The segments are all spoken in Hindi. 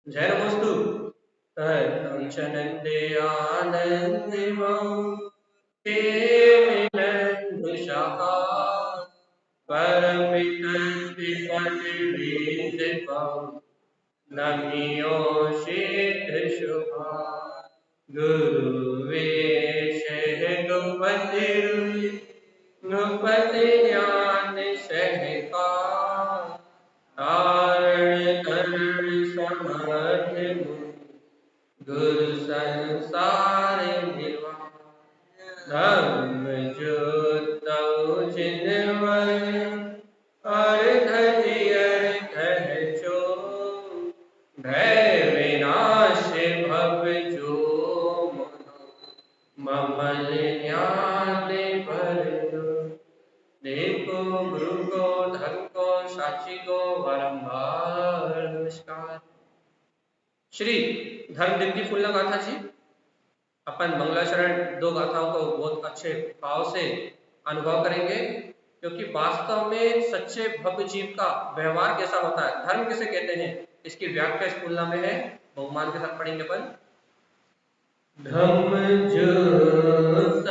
जय नमोस्तु तच्चनन्दे आनन्दिमं ते मिलन्दुषः परमितद्विपतिविदितं नमियोषितशुभा गुरुवेशः गुपति ज्ञान सहका तारण तरण समर्थ गुरु संसार निवा धर्म ज्योतौ जिनवर अर्घ दियर जो भय विनाश भव जो ममल ज्ञान पर देखो गुरु को धर्म को साक्षी को बारंबार नमस्कार। श्री धर्मदीप्ति फूलना गाथा जी अपन मंगलाचरण दो गाथाओं को बहुत अच्छे भाव से अनुभव करेंगे, क्योंकि वास्तव में सच्चे भक्त जीव का व्यवहार कैसा होता है, धर्म किसे कहते हैं, इसकी व्याख्या इस फूलना में है। बहुमान के साथ पढ़ेंगे अपन। धम्म ज्योत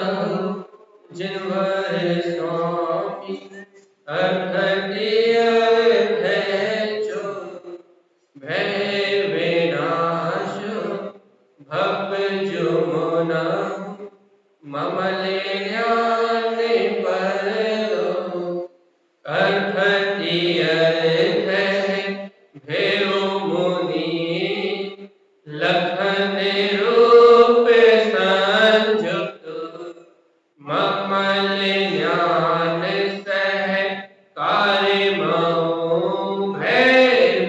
जिनवर स्वामी अर्घ दियर जो भय विनाश भव जो मोना ममल ज्ञान पर अर्घ दियर भेयो मुनि लखन रूप संजुक्त ममल ज्ञान सह कार्य मऊ भय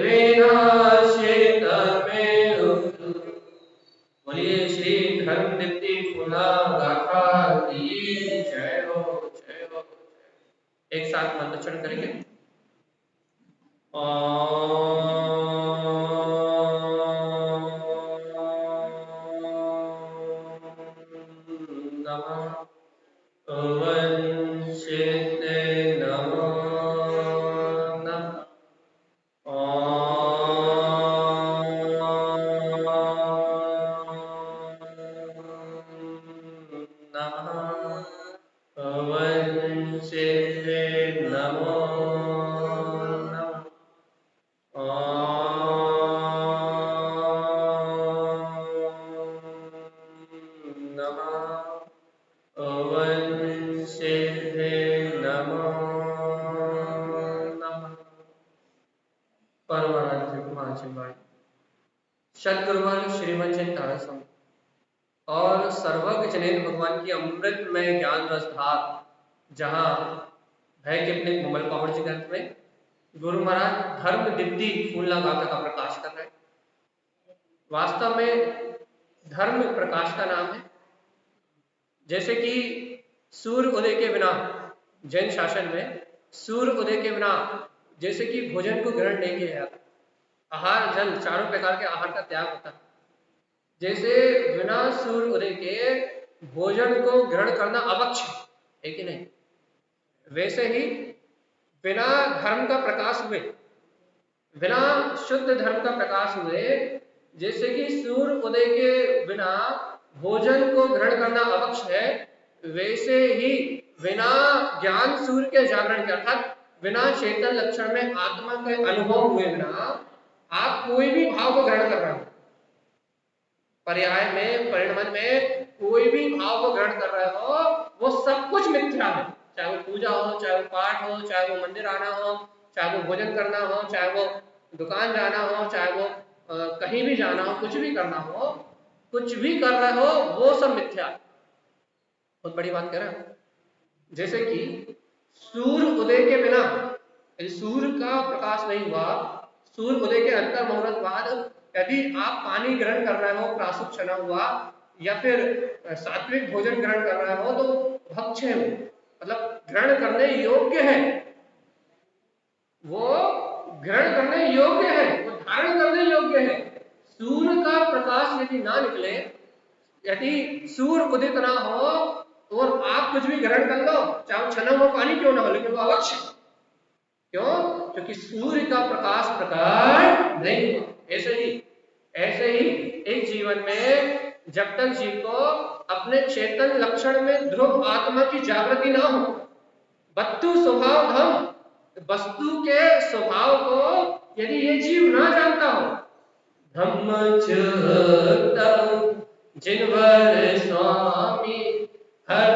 विनाश तमे बोलिए श्री धर्मदीप्ति फूला गाथा की जय हो जय हो। एक साथ मंत्रोच्चारण करेंगे। सदगुरुवर श्रीमद चिंतारसम और सर्वज्ञ जनेन भगवान की अमृतमय ज्ञान रस धार, जहाँ है कि अपने कोमल पावड़ जी ग्रंथ में गुरु महाराज धर्म दीप्ति फूलना गाथा का प्रकाश कर रहे हैं। वास्तव में धर्म प्रकाश का नाम है। जैसे कि सूर्य उदय के बिना जैन शासन में सूर्य उदय के बिना जैसे कि भोजन को ग्रहण नहीं किया जाता, आहार जल चारों प्रकार के आहार का त्याग होता है, जैसे बिना सूर्य उदय के भोजन को ग्रहण करना अवक्ष है कि नहीं, वैसे ही बिना धर्म का प्रकाश हुए, बिना शुद्ध धर्म का प्रकाश हुए, जैसे कि सूर्य उदय के बिना भोजन को ग्रहण करना अवक्ष है, वैसे ही बिना ज्ञान सूर्य के जागरण के अर्थात बिना चेतन लक्षण में आत्मा के अनुभव हुए बिना आप कोई भी भाव को ग्रहण कर रहे हो, पर्याय में परिणमन में कोई भी भाव को ग्रहण कर रहे हो, वो सब कुछ मिथ्या है। चाहे वो पूजा हो, चाहे वो पाठ हो, चाहे वो मंदिर आना हो, चाहे वो भोजन करना हो, चाहे वो दुकान जाना हो, चाहे वो कहीं भी जाना हो, कुछ भी करना हो, कुछ भी कर रहे हो, वो सब मिथ्या। बहुत बड़ी बात कह रहे हो। जैसे कि सूर्य उदय के बिना, यदि सूर्य का प्रकाश नहीं हुआ, सूर्य उदय के अंतर मुहूर्त बाद यदि आप पानी ग्रहण कर रहे हो, प्रासुप चना हुआ या फिर सात्विक भोजन ग्रहण कर रहे हो, तो भक्ष है, मतलब ग्रहण करने योग्य है, वो ग्रहण करने योग्य है, वो धारण करने योग्य है। सूर्य का प्रकाश यदि ना निकले, यदि सूर्य उदित ना हो और आप कुछ भी ग्रहण कर लो, चाहे छना हुआ पानी क्यों ना हो, लेकिन वो अवश्य। क्यों? क्योंकि सूर्य का प्रकाश प्रकट नहीं हुआ। ऐसे ही जब तक जीव को अपने चेतन लक्षण में ध्रुव आत्मा की जागृति ना हो। वस्तु स्वभाव धम, वस्तु के स्वभाव को यदि ये जीव ना जानता हो, धम्म जिनवर स्वामी हर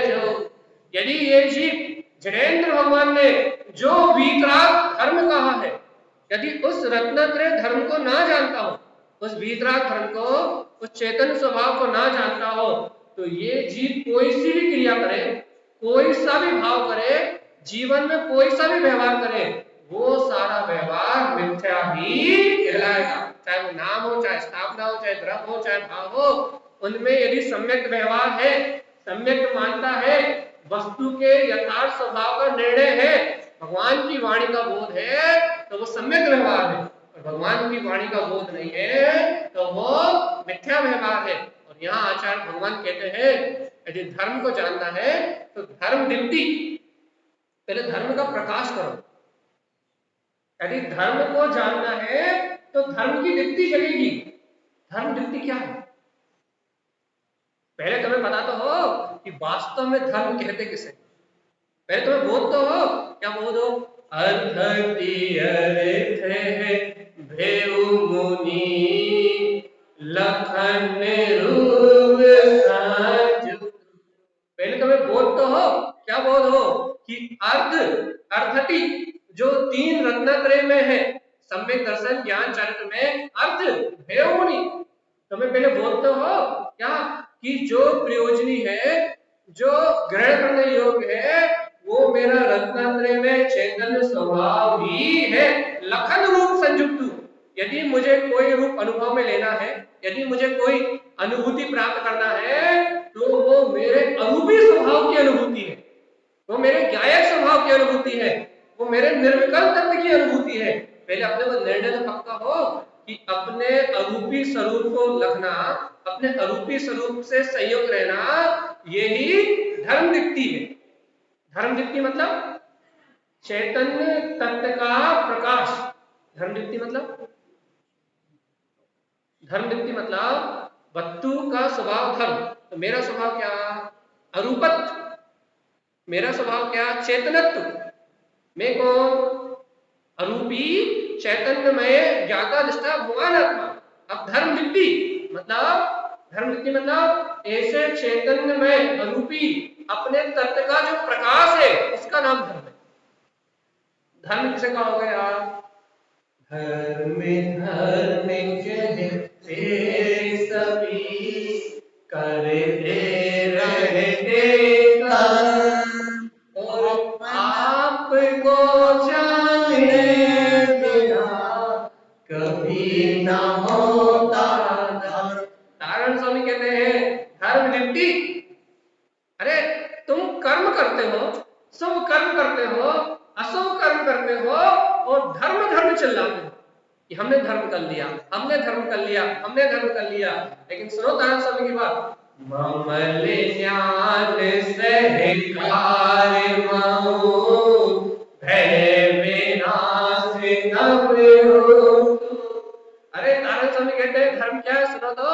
जो, यदि ये जीव जनेन्द्र भगवान ने जो वीतराग धर्म कहा है, यदि उस रत्नत्रय धर्म को ना जानता हो, उस वीतराग धर्म को, उस चेतन स्वभाव को ना जानता हो, तो ये जीव कोई सी भी क्रिया करे, कोई सा भी भाव करे, जीवन में कोई सा भी व्यवहार करे, वो सारा व्यवहार मिथ्या ही कहलाएगा। चाहे वो नाम हो, चाहे स्थापना हो, चाहे द्रव्य हो, चाहे भाव हो, उनमें यदि सम्यक व्यवहार है, सम्यक मानता है, वस्तु के यथार्थ स्वभाव का निर्णय है, भगवान की वाणी का बोध है, तो वो सम्यक व्यवहार है। और भगवान की वाणी का बोध नहीं है तो वो मिथ्या व्यवहार है। और यहाँ आचार्य भगवान कहते हैं यदि धर्म को जानना है तो धर्म दीप्ति, पहले धर्म का प्रकाश करो। यदि धर्म को जानना है तो धर्म की दीप्ति जगेगी। धर्म दीप्ति क्या है? पहले तुम्हें पता तो हो कि वास्तव में धर्म कहते किसे। पहले तुम्हें बोध तो हो, क्या बोध हो? लखन रूप पहले तुम्हें बोध तो हो, क्या बोध हो कि अर्थटी जो तीन रत्नत्रय में है, सम्यक दर्शन ज्ञान चरित्र में अर्थ भेवमुनि, तुम्हें पहले बोध तो हो क्या कि जो प्रयोजनी है, जो ग्रहण करने योग्य है, वो मेरा रत्नात्रय में चैतन्य स्वभाव ही है। लखन रूप संयुक्त, यदि मुझे कोई रूप अनुभव में लेना है, यदि मुझे कोई अनुभूति प्राप्त करना है, तो वो मेरे अरूपी स्वभाव की अनुभूति है, वो मेरे ज्ञायक स्वभाव की अनुभूति है, वो मेरे निर्विकल्प तत्व की अनुभूति है। पहले अपने को निर्णय तो पक्का हो कि अपने अरूपी स्वरूप को लखना, अपने अरूपी स्वरूप से संयोग रहना, यही धर्म दीप्ति है। धर्म दीप्ति मतलब चैतन्य तत्व का प्रकाश। धर्म दीप्ति मतलब वस्तु का स्वभाव धर्म। तो मेरा स्वभाव क्या? अरूपत्व। मेरा स्वभाव क्या? चेतनत्व। मैं कौन? अरूपी चैतन्यमय ज्ञाता दृष्टा भगवान आत्मा। अब धर्म दीप्ति मतलब ऐसे चैतन्यमय अरूपी अपने तत्व का जो प्रकाश है, उसका नाम धर्म है। धर्म किसे कहोगे यार? धर्म सभी करते रहते और आपको जाने बिना कभी ना होता धर्म। नारायण स्वामी कहते हैं धर्म दीप्ति, अरे तुम कर्म करते हो, शुभ कर्म करते हो, अशुभ कर्म करते हो और धर्म चिल्लाते हो कि हमने धर्म कर लिया, हमने धर्म कर लिया, हमने धर्म कर लिया। लेकिन सुनो नारायण स्वामी की बात, ममल ज्ञान सहकार मऊ भय विनाश नव हो। अरे नारायण स्वामी कहते हैं धर्म क्या है? सुनो तो,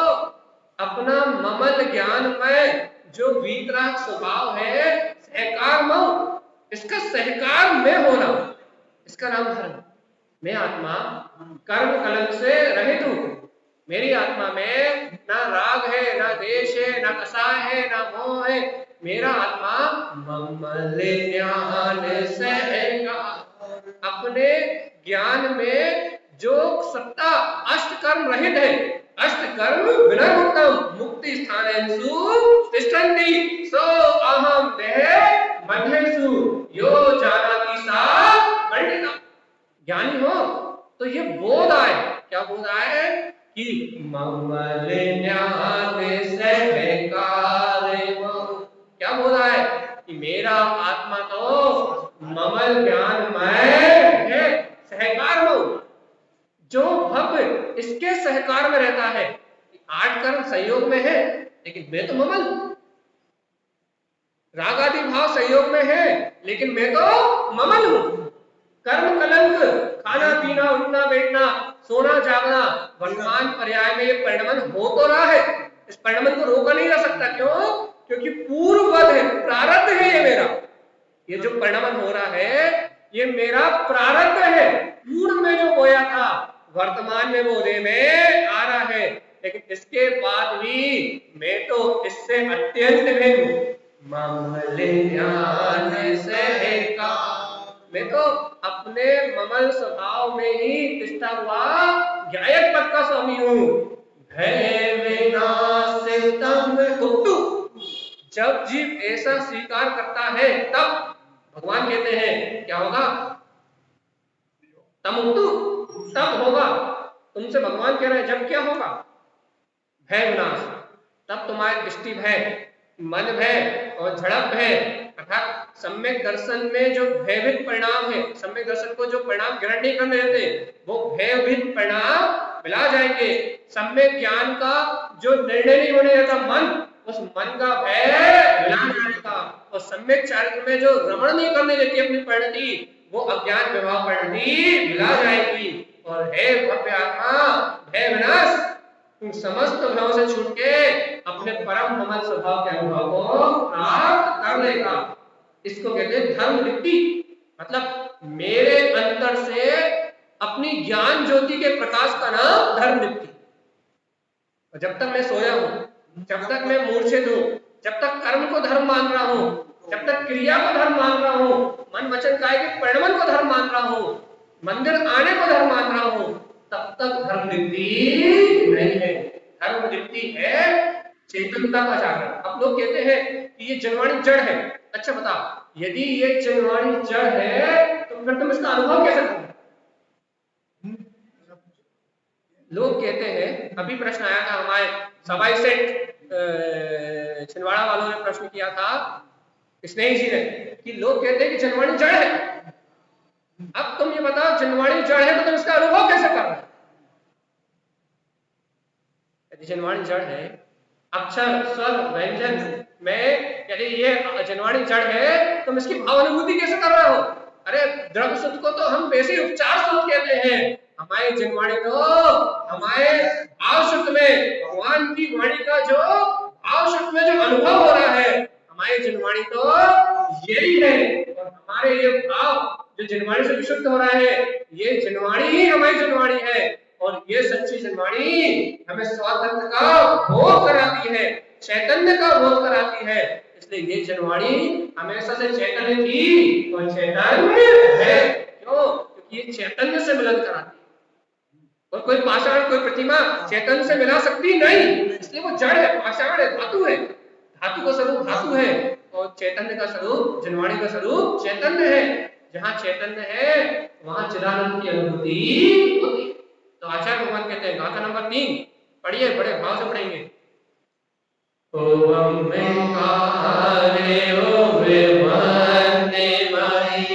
अपना ममल ज्ञान में जो वीतराग स्वभाव है, सहकार मऊ, इसका सहकार में होना, इसका नाम धर्म। मैं आत्मा कर्म कलंक से रहित हूं। मेरी आत्मा में ना राग है, ना देश है, ना कसाय है, ना मोह है। मेरा आत्मा ममल ज्ञान सहकार, अपने ज्ञान में जो सत्ता अष्ट कर्म रहित है, अष्ट कर्म विनर्मुक्तम मुक्ति स्थानेषु तिष्ठन्ति सो अहम देह मध्येषु यो जानाति सा पंडिता। ज्ञानी हो तो ये बोध आए। क्या बोध आए? कि ममल ज्ञान सहकार मऊ। क्या बोध आए? कि मेरा आत्मा तो ममल ज्ञानमय है, सहकार मऊ, जो भक्त इसके सहकार में रहता है। आठ कर्म संयोग में है, लेकिन मैं तो ममल हूं। राग आदि भाव संयोग में है, लेकिन मैं तो ममल हूं। कर्म कलंक, खाना पीना, उठना बैठना, सोना जागना, वर्तमान पर्याय में ये परिणमन हो तो रहा है, इस परिणमन को रोका नहीं जा सकता। क्यों? क्योंकि पूर्ववत है, प्रारब्ध है ये मेरा। ये जो परिणमन हो रहा है ये मेरा प्रारब्ध है, पूर्व में जो बोया था वर्तमान में बोने में आ रहा है। लेकिन इसके बाद भी मैं तो इससे अत्यंत भिन्न हूं। ममले ध्यान से का, मैं तो अपने ममल स्वभाव में ही तिष्ठा हुआ ज्ञायक पद का स्वामी हूं। भय विनाशितम कुट्टु, जब जीव ऐसा स्वीकार करता है तब भगवान कहते हैं क्या होगा? तमुक्तु, तब होगा। तुमसे भगवान कह रहे हैं जब क्या होगा? भय विनाश। तब तुम्हारे दृष्टि भय, मन भय और झड़प भय अर्थात सम्यक दर्शन में जो भयभीत परिणाम है, सम्यक दर्शन को जो परिणाम ग्रहण नहीं करने देते वो भयभीत परिणाम मिला जाएंगे। सम्यक ज्ञान का जो निर्णय नहीं होने देता मन, उस मन का भय मिला जाएगा। और सम्यक चारित्र में जो रमण नहीं करने देती अपनी परिणति, वो अज्ञान विभाव परिणति मिला जाएगी। और हे भव्य आत्मा, भय विनाश, तुम समस्त भयों से छूट के अपने परम ममल स्वभाव के अनुभव को प्राप्त कर लेगा। इसको कहते हैं धर्म दीप्ति, मतलब मेरे अंतर से अपनी ज्ञान ज्योति के प्रकाश का नाम धर्म दीप्ति। और जब तक मैं सोया हूं, जब तक मैं मूर्छित हूं, जब तक कर्म को धर्म मान रहा हूं, जब तक क्रिया को धर्म मान रहा हूं, मन वचन काया के परिणमन को धर्म मान रहा हूं, मंदिर आने को धर्म मान रहा हूं, तब तक धर्म दीप्ति नहीं है। धर्म दीप्ति है चेतनता का जागरण। अब लोग कहते हैं कि ये जनवाणी जड़ है। अच्छा बताओ, यदि ये जनवाणी जड़ है तो फिर तुम इसका अनुभव कैसे करोगे? लोग कहते हैं, अभी प्रश्न आया था हमारे सवाई सेठ छिंदवाड़ा वालों ने प्रश्न किया था स्नेही जी ने, कि लोग कहते हैं कि जनवाणी जड़ है। अब तुम ये बताओ जनवाणी जड़ है तो तुम इसका अनुभव कैसे कर रहे हो? यदि जनवाणी जड़ है, अक्षर स्वर व्यंजन में यदि ये जनवाणी जड़ है तुम इसकी भाव अनुभूति कैसे कर रहे हो? अरे द्रव्य शुद्ध को तो हम वैसे ही उपचार शुद्ध कहते हैं। हमारे जनवाणी तो हमारे भाव शुद्ध में भगवान की वाणी का जो भाव शुद्ध में जो अनुभव हो रहा है, हमारी जनवाणी तो यही है। और हमारे ये भाव जो जनवाणी से विशुद्ध हो रहा है, ये जनवाणी ही हमारी जनवाणी है। और ये सच्ची जनवाणी हमें स्वातंत्र का बोध कराती है, चैतन्य का बोध कराती है। इसलिए ये जनवाणी हमेशा से चैतन्य थी और चैतन्य है। क्यों? क्योंकि ये चैतन्य से मिलन कराती है। और कोई पाषाण, कोई प्रतिमा चैतन्य से मिला सकती नहीं, इसलिए वो जड़ है, पाषाण है, धातु है। धातु का स्वरूप धातु है और चैतन्य का स्वरूप, जनवाणी का स्वरूप चैतन्य है। जहां चैतन्य है वहां चिदानंद की अनुभूति होती है। तो आचार्य भगवान कहते हैं, गाथा नंबर 3 पढ़िए, बड़े भाव से पढ़ेंगे। ओम मेकारे ओवे वंदे मई,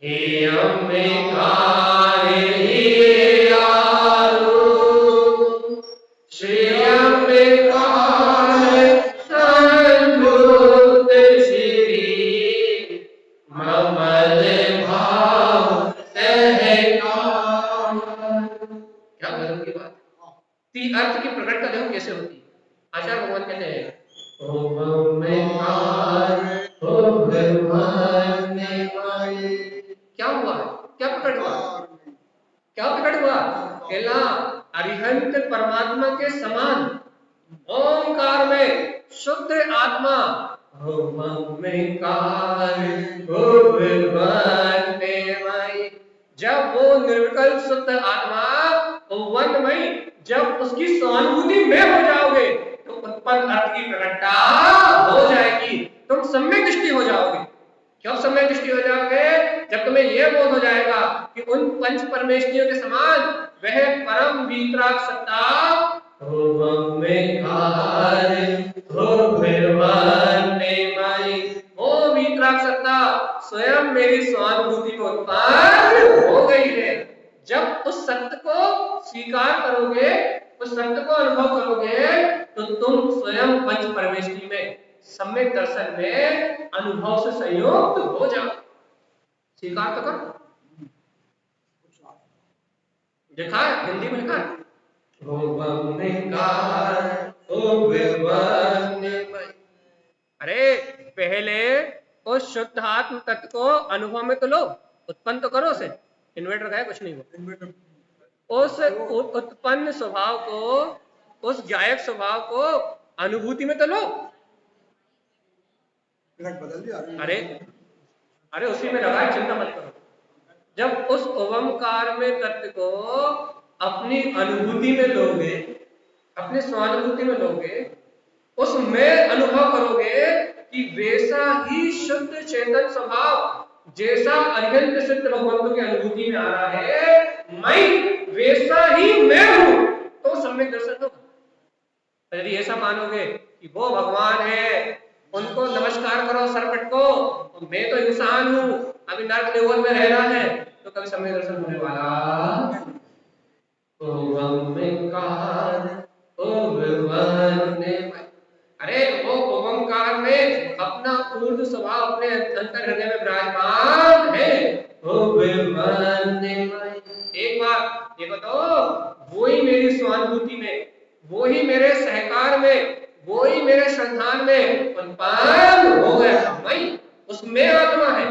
हे अम्बिकारे हे आरु, श्री अम्बिकारे संयुक्त श्री, ममल भाव सहकार। क्या गजब की बात। तीन अर्थ की प्रकटता देखो कैसे होती है। आचार्य भगवान कहते हैं, ओम मेकार क्या हुआ, क्या प्रकट हुआ, क्या प्रकट हुआ? केला अरिहंत परमात्मा के समान ओंकार में शुद्ध आत्मा, जब वो निर्विकल्प शुद्ध आत्मा वनमयी, जब उसकी स्वानुभूति में हो जाओगे तो उत्पन्न अर्थ की प्रकटता हो जाएगी, तुम सम्यक दृष्टि हो जाओगे। क्यों सम्यक दृष्टि हो जाओगे? जब तुम्हें यह बोध हो जाएगा कि उन पंच परमेष्ठियों के समान वह परम वीतराग सत्ता वो वीतराग सत्ता स्वयं मेरी स्वानुभूति को उत्पन्न हो गई है। जब उस सत्य को स्वीकार करोगे, उस सत्य को अनुभव करोगे, तो तुम स्वयं पंच परमेष्ठि में सम्यक दर्शन में अनुभव से संयुक्त हो जाओ। स्वीकार तो करो। लिखा है, हिंदी में लिखा है। अरे पहले उस शुद्ध आत्म तत्व को अनुभव में तो लो, उत्पन्न तो करो उसे। इन्वर्टर का है, कुछ नहीं हो। उस उत्पन्न स्वभाव को, उस गायक स्वभाव को अनुभूति में तो लो। बदल दिया। अरे उसी में लगा है, चिंता मत करो। जब उस ओमकार में तत्व को अपनी अनुभूति में लोगे, अपनी स्वानुभूति में लोगे, उसमें अनुभव करोगे कि वैसा ही शुद्ध चेतन स्वभाव जैसा अत्यंत सिद्ध भगवंतों की अनुभूति में आ रहा है, मैं वैसा ही मैं हूं, तो सम्यक दर्शन होगा। यदि ऐसा मानोगे कि वो भगवान है, उनको नमस्कार करो, सर पटको, तो मैं तो इंसान हूं, अभी नर्क लेवल में रहना है, तो कभी सम्यक दर्शन होने वाला। अरे वो ओमकार में अपना ऊर्ध्व स्वभाव अपने अंतर हृदय में विराजमान है। एक बार ये बताओ, वो ही मेरी स्वानुभूति में, वो ही मेरे सहकार में, वो ही मेरे श्रद्धान में उत्पन्न हो गया। भाई उसमें आत्मा है,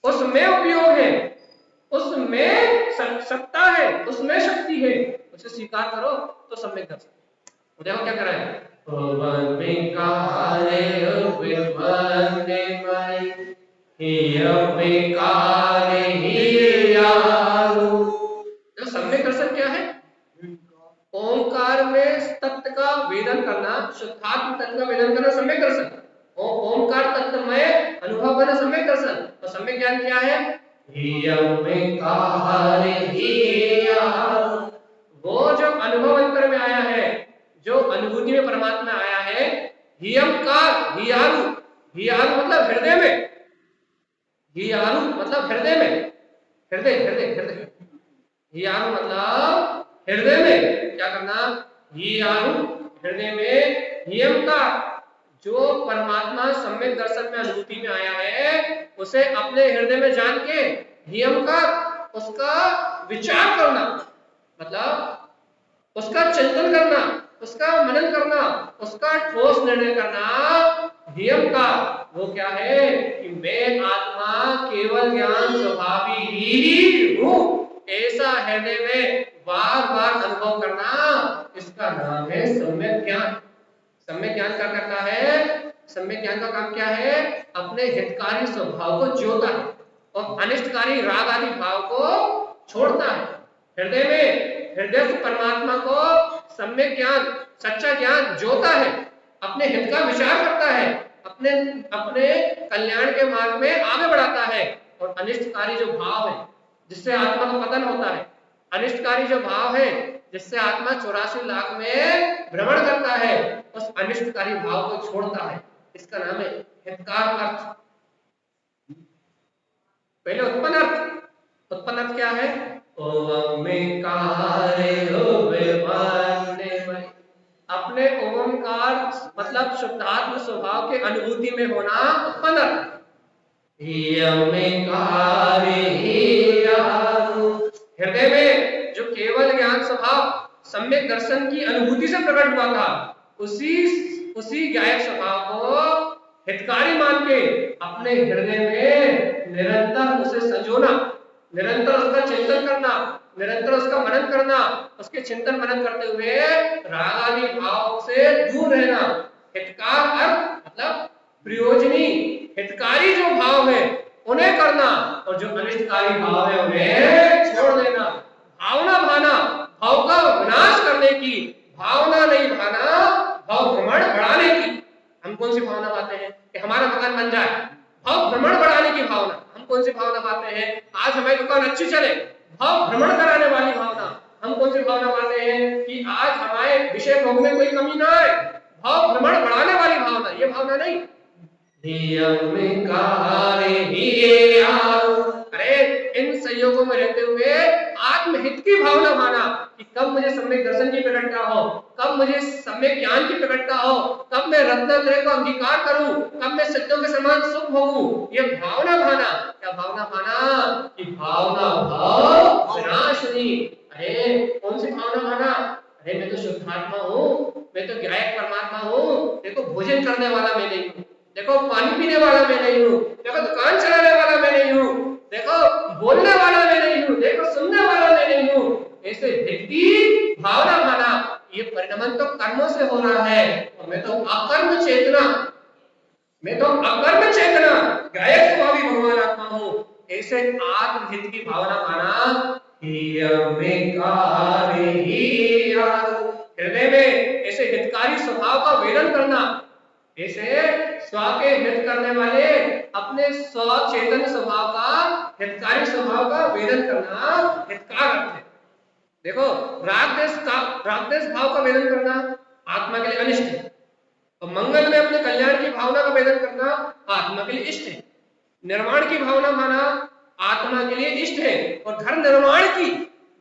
उसमें उपयोग है, उसमें सत्ता है, उसमें शक्ति है, उसे स्वीकार करो तो सम्यक दर्शन। देखो क्या कर रहा है, तो सम्यक दर्शन क्या है? ओंकार में तत्व का वेदन करना, शुद्धात्म तत्व का वेदन करना सम्यक दर्शन। ओंकार तत्व में अनुभव करना सम्यक दर्शन। तो सम्यक ज्ञान क्या है? वो जो अनुभव अंतर में आया है, जो अनुभूति में परमात्मा आया है, हियंकार, हियारु मतलब हृदय में, हियारु मतलब हृदय में, हृदय हृदय हृदय, हियारु मतलब हृदय में क्या करना, हियारु हृदय में, हियंकार जो परमात्मा सम्यक दर्शन में अनुभूति में आया है, उसे अपने हृदय में जान के हियंकार उसका विचार करना, मतलब उसका चिंतन करना, उसका मनन करना, उसका ठोस निर्णय करना। हियंकार वो क्या है कि मैं आत्मा केवल ज्ञान स्वभावी ही हूं, ऐसा हृदय में बार बार अनुभव करना, इसका नाम है सम्यक ज्ञान। सम्यक ज्ञान क्या करता है? सम्यक ज्ञान का काम क्या है? अपने हितकारी स्वभाव को जोता है और अनिष्टकारी राग आदि भाव को छोड़ता है। हृदय में हृदय परमात्मा को सम्यक ज्ञान, सच्चा ज्ञान जोता है, अपने हित का विचार करता है, अपने अपने कल्याण के मार्ग में आगे बढ़ाता है। और अनिष्टकारी जो भाव है जिससे आत्मा का पतन होता है, अनिष्टकारी जो भाव है जिससे आत्मा 84 लाख में भ्रमण करता है, उस अनिष्टकारी भाव को छोड़ता है। इसका नाम है हितकार अर्थ। पहले उत्पन्न अर्थ। उत्पन्न अर्थ क्या है? अपने ओमकार मतलब शुद्धात्म स्वभाव के अनुभूति में होना उत्पन्न अर्थ। हृदय में जो केवल ज्ञान स्वभाव सम्यक दर्शन की अनुभूति से प्रकट हुआ था, उसी गायक स्वभाव को हितकारी मान के अपने हृदय में निरंतर उसे संजोना, निरंतर उसका चिंतन करना, निरंतर उसका मनन करना, उसके चिंतन मनन करते हुए राग आदि भाव से दूर रहना। हितकार अर्थ मतलब प्रयोजनी, हितकारी जो भाव है उन्हें करना और जो अनिष्टकारी भाव है उन्हें छोड़ देना। भावना भाना, भाव का विनाश करने की भावना नहीं भाना, भाव भ्रमण बढ़ाने की। हम कौन सी भावना पाते हैं कि हमारा मकान बन जाए? भाव भ्रमण बढ़ाने की भावना। हम कौन सी भावना पाते हैं? आज हमारी दुकान अच्छी चले, भाव भ्रमण कराने वाली भावना। हम कौन सी भावना पाते हैं कि आज हमारे विषय भोग में कोई कमी ना आए, भाव भ्रमण बढ़ाने वाली भावना। ये भावना नहीं। अरे इन संयोगों में रहते हुए आत्महित की भावना माना कि कब मुझे सम्यक दर्शन की प्रकटता हो, कब मुझे सम्यक ज्ञान की प्रकटता हो, कब मैं रत्नत्रय को अंगीकार करूं, कब मैं सिद्धों के समान सुख भोगूं। ये भावना भाना, क्या भावना भाना कि भावना भाव विनाशिनी। अरे कौन सी भावना भाना? अरे मैं तो शुद्धात्मा हूँ, मैं तो ज्ञायक परमात्मा हूँ, देखो भोजन करने वाला मैं नहीं हूँ, देखो पानी पीने वाला मैं नहीं हूँ, देखो दुकान चलाने वाला मैं नहीं हूँ, देखो बोलने वाला मैं नहीं हूँ, देखो सुनने वाला मैं नहीं हूँ। ऐसे व्यक्ति भावना भाना, ये परिणमन तो कर्मों से हो रहा है, और मैं तो अकर्म चेतना, मैं तो अकर्म चेतना गायक स्वभावी भगवान आत्मा हूँ। ऐसे आत्महित की भावना माना हृदय में ऐसे हितकारी स्वभाव का वेदन करना, ऐसे स्व के हित करने वाले अपने स्व चेतन स्वभाव का, हितकारी स्वभाव का वेदन करना हितकार अर्थ है। देखो राग देश भाव का वेदन करना आत्मा के लिए अनिष्ट है, और मंगल में अपने कल्याण की भावना का वेदन करना आत्मा के लिए इष्ट है। निर्माण की भावना माना आत्मा के लिए इष्ट है, और घर निर्माण की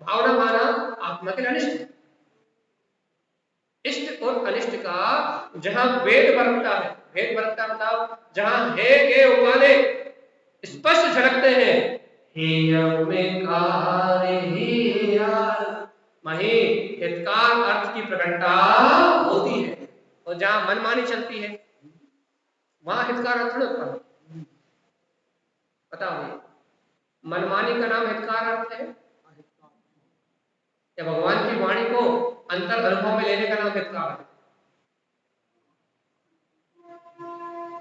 भावना माना आत्मा के लिए अनिष्ट है। इष्ट और अनिष्ट का जहां भेद बरतता है, भेद बरतता मतलब जहां है के उपाने स्पष्ट झलकते हैं, वहीं हितकार अर्थ की प्रकटता होती है, और जहां मनमानी चलती है वहां हितकार अर्थ नहीं होता। बताओ, मनमानी का नाम हितकार अर्थ है या भगवान की वाणी को अंतर अनुभव में लेने का नाम हितकार है?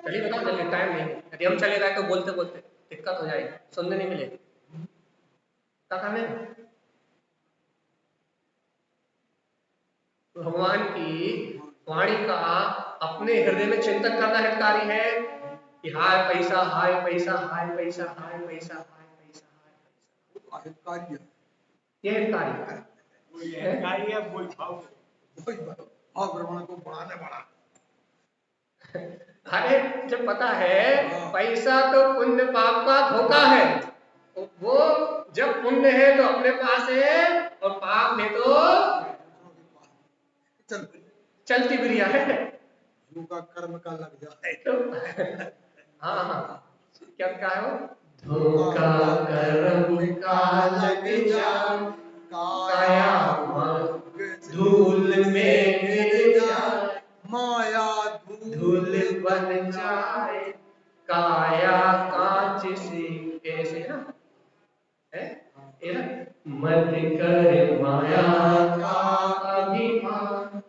चलिए बताओ जल्दी, टाइम नहीं है, यदि हम चले गए तो बोलते बोलते दिक्कत हो जाएगी, सुनने नहीं मिलेगी। क्या काम है? भगवान की वाणी का अपने हृदय में चिंतन करना हितकारी है कि हाय पैसा, हाय पैसा, हाय पैसा, हाय पैसा, हाय पैसा, हाय पैसा, ये हितकारी है। हितकारी है वही भाव, प्रमाण को बढ़ाने वाला। अरे जब पता है पैसा तो पुण्य पाप का धोखा है, वो जब पुण्य है तो अपने पास है, और पाप है तो चलती क्रिया है, धोखा कर्म का लग जाए तो हाँ हाँ, क्या क्या है वो? धोखा कर्म का लग जाए, काया धूल में गिर जाए, माया धूल बन जाए, काया कांच से, ऐसे ना है, ये ना मत कर माया का अभिमान,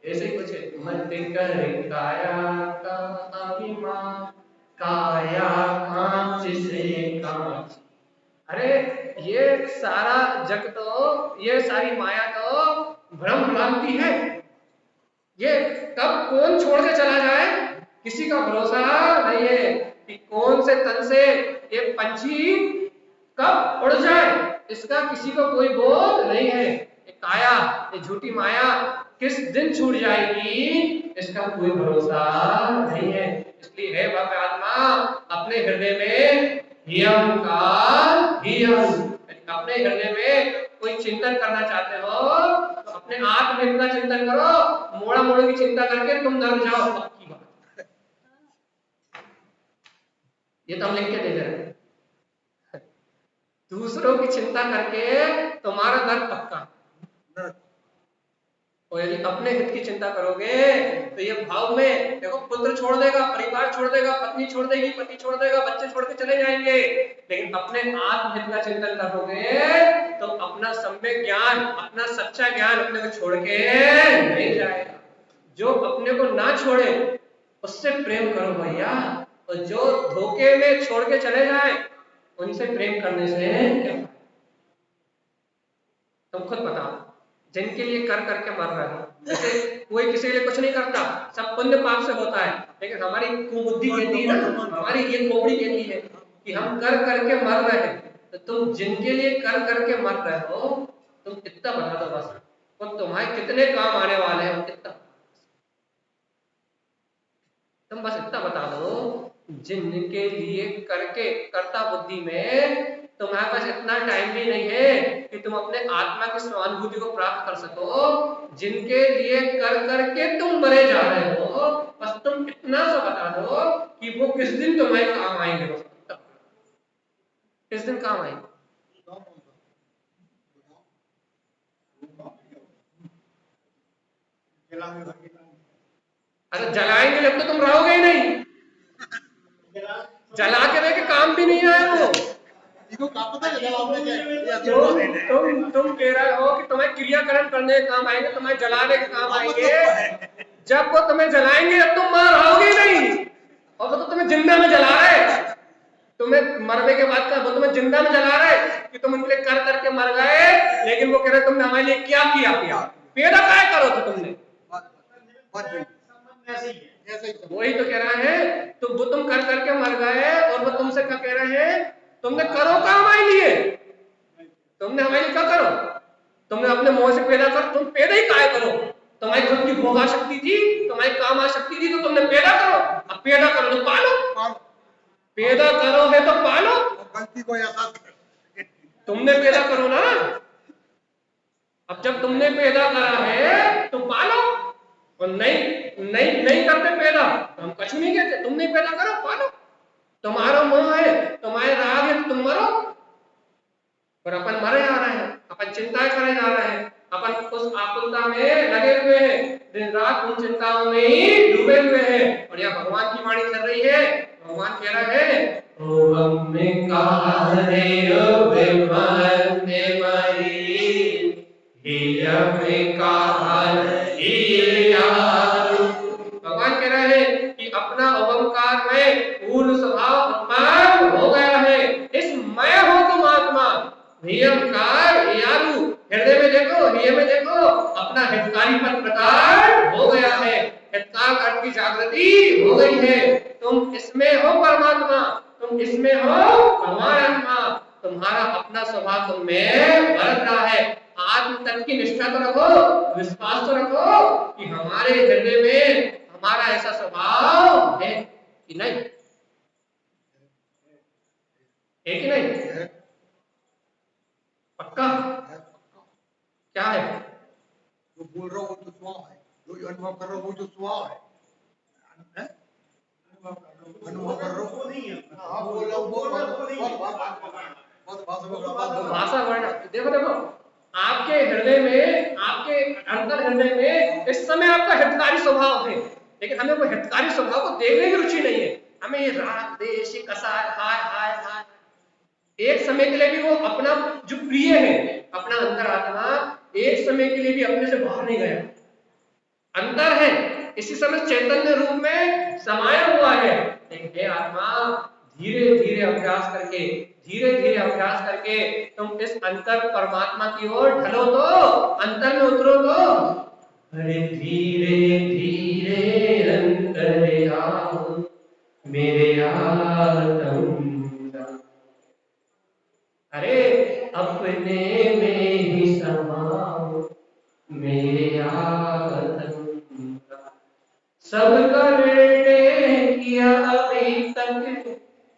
ऐसे कुछ है, मत कर काया का अभिमान, काया कांच से कांच। अरे ये सारा जग तो, ये सारी माया तो भ्रम भ्रांति है, ये कब कौन छोड़ के चला जाए किसी का भरोसा नहीं है, कि कौन से तन से ये पंछी कब उड़ जाए इसका किसी को कोई बोध नहीं है। ये काया, ये झूठी माया किस दिन छूट जाएगी इसका कोई भरोसा नहीं है। इसलिए है भक्त आत्मा अपने हृदय में हियम का हियम, अपने हृदय में कोई चिंतन करना चाहते हो तो अपने आत्महित का चिंतन करो, मोड़ा मोड़ की चिंता करके तुम नर्क जाओ, पक्की बात। ये तो हम लिख के दे रहे हैं, दूसरों की चिंता करके तुम्हारा नर्क पक्का, और यदि अपने हित की चिंता करोगे तो ये भाव में देखो, पुत्र छोड़ देगा, परिवार छोड़ देगा, पत्नी छोड़ देगी, पति छोड़ देगा, बच्चे छोड़ के चले जाएंगे, लेकिन अपने आत्महित का चिंतन करोगे तो अपना सम्यक ज्ञान, अपना सच्चा ज्ञान अपने को छोड़ के नहीं जाएगा। जो अपने को ना छोड़े उससे प्रेम करो भैया, और जो धोखे में छोड़ के चले जाए उनसे प्रेम करने से क्या, तुम खुद बताओ। जिनके लिए कर करके मर रहे हो, जैसे कोई किसी के लिए कुछ नहीं करता, सब पुण्य पाप से होता है, लेकिन हमारी कुबुद्धि कहती है ना, हमारी ये खोपड़ी कहती है कि हम कर करके मर रहे हैं, तो तुम जिनके लिए कर करके मर रहे हो तुम इतना बता दो बस, तो तुम्हारे कितने काम आने वाले हैं, इतना तुम बस इतना बता दो, जिनके लिए करके कर्ता बुद्धि में तुम्हारे पास इतना टाइम भी नहीं है कि तुम अपने आत्मा की स्वानुभूति को प्राप्त कर सको, जिनके लिए कर करके तुम मरे जा रहे हो। बस तुम इतना सा बता दो कि वो किस दिन तुम्हारे काम आएंगे, बस किस दिन काम आएंगे। अरे जलाएंगे जब तो तुम रहोगे ही नहीं, जला के देखे काम भी नहीं आए वो। तुम कह रहे हो कि तुम्हें क्रियाकरण करने के काम आएंगे, तुम्हें जलाने के काम आएंगे। जब वो तुम्हें जलाएंगे जब तुम मर रहोगे नहीं, और वो तो तुम्हें जिंदा में जला रहे हैं। तुम्हें मरने के बाद का वो तुम्हें जिंदा में जला रहे कि तुम उनके लिए कर करके मर गए, लेकिन वो कह रहे तुमने हमारे लिए क्या किया, पैदा क्या करो थे तुमने। वही तो कह रहा है, तो वो तुम कर करके मर गए और वो तुमसे क्या कह रहे हैं, तुमने करो क्या हमारे लिए, तुमने हमारे लिए क्या करो, तुमने अपने मोह से पैदा कर, तुम पैदा ही काय करो। तुम्हारी खुद की भोगा शक्ति थी, तुम्हारी काम शक्ति थी, तो तुमने पैदा करो। अब पैदा करो तो पालो, पैदा करो है तो पालो, गलती को ऐसा तुमने पैदा करो ना। अब जब तुमने पैदा करा है तो पालो, और नहीं करते पैदा तो हम कुछ नहीं कहते। तुम नहीं पैदा करो, पालो। तुम्हारा मोह है, तुम्हारे राग है, तुम मरो। पर अपन मरे जा रहे हैं, अपन चिंताएं करे जा रहे हैं, अपन उस आकुलता में लगे हुए हैं, दिन रात उन चिंताओं में ही डूबे हुए हैं। और यह भगवान की वाणी चल रही है, भगवान कह रहा है भगवान कह रहे हैं कि अपना ओंकार में पूर्ण स्वभाव उत्पन्न हो गया है। इस मैं हो तुम आत्मा, नियमकार यारू, हृदय में देखो, हृदय में देखो, अपना हितकारी पद प्रकट हो गया है, हितकार अर्थ की जागृति हो गई है। तुम इसमें हो परमात्मा, तुम इसमें हो परमात्मा, तुम्हारा अपना स्वभाव तुम में बरत रहा है। आत्म तत्व की निष्ठा तो रखो, विश्वास तो रखो कि हमारे हृदय में हमारा ऐसा स्वभाव है कि नहीं, है कि नहीं, पक्का क्या है। जो बोल रहा हो वो तो स्वभाव है, जो अनुभव कर रहा हो वो तो स्वभाव है, अनुभव कर रहा हो नहीं है, हाँ बोल रहा वो भाषा वर्ण। देखो आपके हृदय में, आपके अंतर हृदय में इस समय आपका हितकारी स्वभाव है, लेकिन हमें वो हितकारी स्वभाव को देखने की रुचि नहीं है। हमें ये राग देश कसाय हाय हाय हाय, एक समय के लिए भी वो अपना जो प्रिय है, अपना अंतरात्मा एक समय के लिए भी अपने से बाहर नहीं गया, अंतर है, इसी समय चैतन्य रूप में समाया हुआ है। लेकिन हे आत्मा, धीरे धीरे अभ्यास करके, धीरे धीरे अभ्यास करके तुम इस अंतर परमात्मा की ओर ढलो तो, अंतर में उतरो तो। अरे धीरे धीरे अंतर आओ मेरे आत्म, अरे अपने में ही समाओ मेरे आत्म, सबका निर्णय किया अभी तक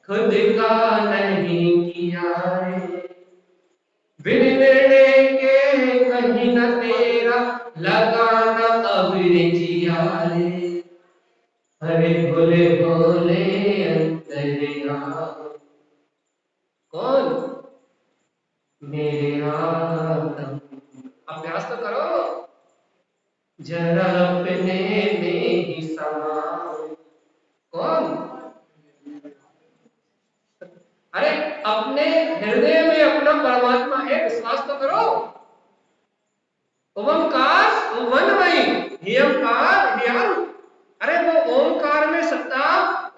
खुद का नहीं किया रे, बिन निर्णय के कहीं न तेरा लगाना अभिरुचिया रे। अरे भोले भोले अंतर्यामी, कौन, मेरे आत्म। अभ्यास तो करो, जरा अपने में ही समाओ। कौन, अरे अपने हृदय में अपना परमात्मा है, विश्वास तो करो। ओंकार वनमयी नियमकार हियारू, अरे वो ओंकार में सत्ता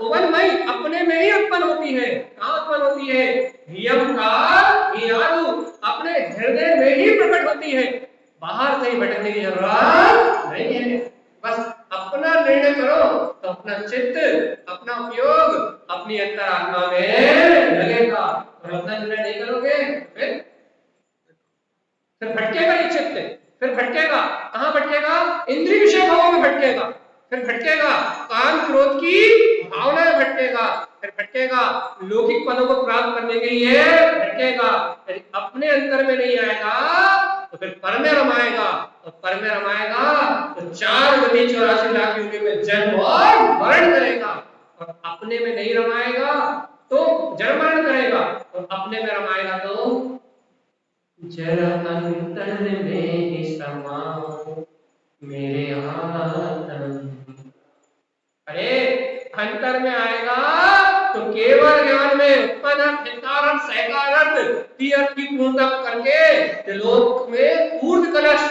ओवनमयी अपने में ही उत्पन्न होती है। कहाँ उत्पन्न होती है, नियमकार हियारू, अपने हृदय में ही प्रकट होती है, बाहर कहीं भटकने की जरूरत नहीं है। बस अपना निर्णय करो तो अपना चित्त, अपना उपयोग अपनी अंतरात्मा में लगेगा। और अपना निर्णय नहीं करोगे फिर भटकेगा ये चित्त, फिर भटकेगा, कहाँ भटकेगा, इंद्रिय विषय भावों में भटकेगा, फिर भटकेगा काम क्रोध की भावना में भटकेगा, फिर भटकेगा, लौकिक पदों को प्राप्त करने के लिए भटकेगा। यदि अपने अंतर में नहीं आएगा तो फिर पर में रमाएगा, और पर में रमाएगा तो 4,84,00,000 योनि में जन्म और मरण करेगा। और अपने में नहीं रमाएगा तो जन्म मरण करेगा, और अपने में रमाएगा तो जरा अंतर में ही समाओ मेरे आत्म। अरे अंतर में आएगा तो केवल ज्ञान में उत्पन्न हितकारक सहकारक तीर्थ की पूर्णता करके त्रिलोक में ऊर्ध्व कलश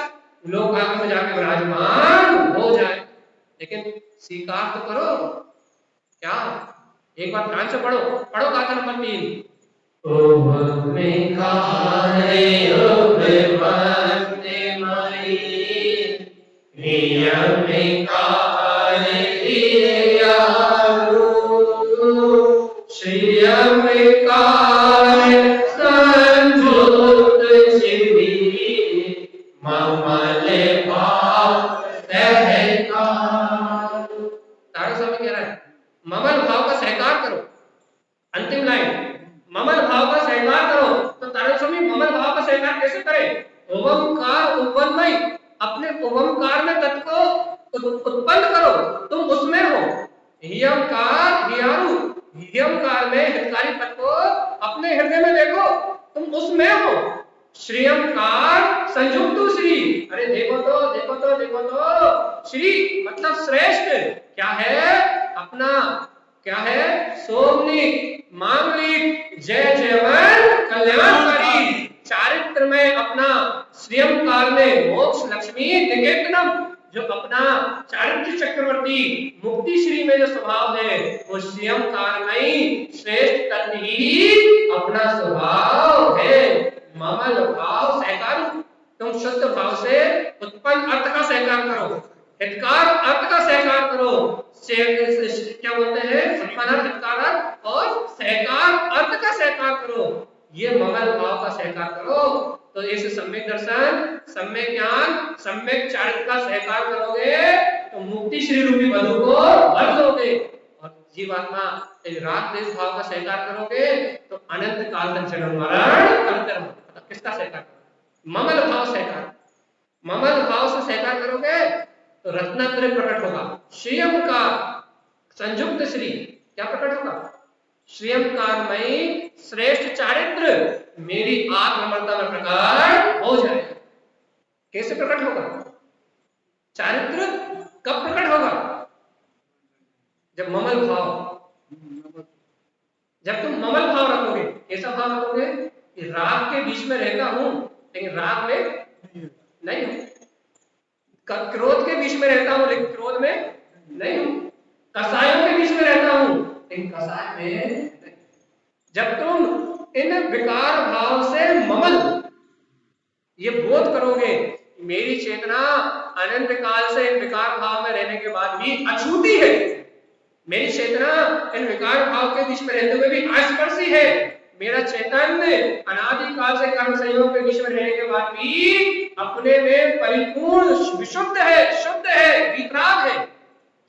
लोक आगम में जाके विराजमान हो जाए। लेकिन स्वीकार तो करो। क्या? एक बार ध्यान से पढ़ो, पढ़ो गाथा नंबर 3। ओम में कारे उपवंते मई नियम में कारे श्रियम में कारे संजुक्त श्री ममले भाव सहकार। तारा स्वामी कह रहा है ममल भाव का सहकार करो। अंतिम लाइन, ममल भाव का सहकार करो। तो तारा स्वामी ममल भाव का सहकार कैसे करें? ओमकार उपवन्मय, अपने ओमकार में तत्व को उत्पन्न करो, तुम उसमें हो। हियमकार हियारु, हियमकार में हितकारी तत्व को अपने हृदय में देखो, तुम उसमें हो। श्रीयमकार संयुक्त श्री, अरे देखो तो देखो तो देखो तो, श्री मतलब श्रेष्ठ। क्या है? अपना क्या है? सोमनिक, मांगलिक, जय जयवन कल्याणकारी चारित्र में अपना श्रीयमकार में मोक्ष लक्ष्मी निकेतनम, जो अपना चारित्र चक्रवर्ती मुक्ति श्री में जो स्वभाव है वो श्रीयमकार में श्रेष्ठ तत्व ही अपना स्वभाव है। ममल भाव सहकार, तुम शुद्ध भाव से उत्पन्न अर्थ का सहकार करो, हितकार अर्थ का सहकार करो। क्या बोलते हैं? उत्पन्न हितकार और सहकार अर्थ का सहकार करो। ये ममल भाव का सहकार करो तो इस सम्यक दर्शन, सम्यक ज्ञान, सम्यक चारित्र का सहकार करोगे तो मुक्ति श्री रूपी वधु को वर लोगे। और जीवात्मा राग देश भाव का सहकार करोगे तो अनंत काल तक जन्म मरण करते रहोगे। किसका सहकार? ममल भाव सहकार। ममल भाव से सहकार करोगे तो रत्नात्रय प्रकट होगा। श्रीयमकार संयुक्त श्री क्या प्रकट होगा? श्रीयमकारमयी श्रेष्ठ चारित्र मेरी आत्ममलता में प्रकट हो जाएगा। कैसे प्रकट होगा? चारित्र कब प्रकट होगा? जब ममल भाव, जब तुम ममल भाव रखोगे। कैसा भाव रखोगे? कि राग के बीच में रहता हूं लेकिन राग में नहीं हूं, क्रोध के बीच में रहता हूं लेकिन क्रोध में नहीं हूं, कसायों के बीच में रहता हूं लेकिन कसाय में नहीं। जब तुम इन विकार भाव से ममल ये बोध करोगे मेरी चेतना अनंत काल से इन विकार भाव में रहने के बाद भी अछूती है, मेरी चेतना इन विकार भाव के बीच में रहते हुए भी अस्पर्शी है, मेरा चैतन्य अनादि काल से कर्म संयोग के बीच में रहने के बाद भी अपने में परिपूर्ण विशुद्ध है, शुद्ध है, वितराग है।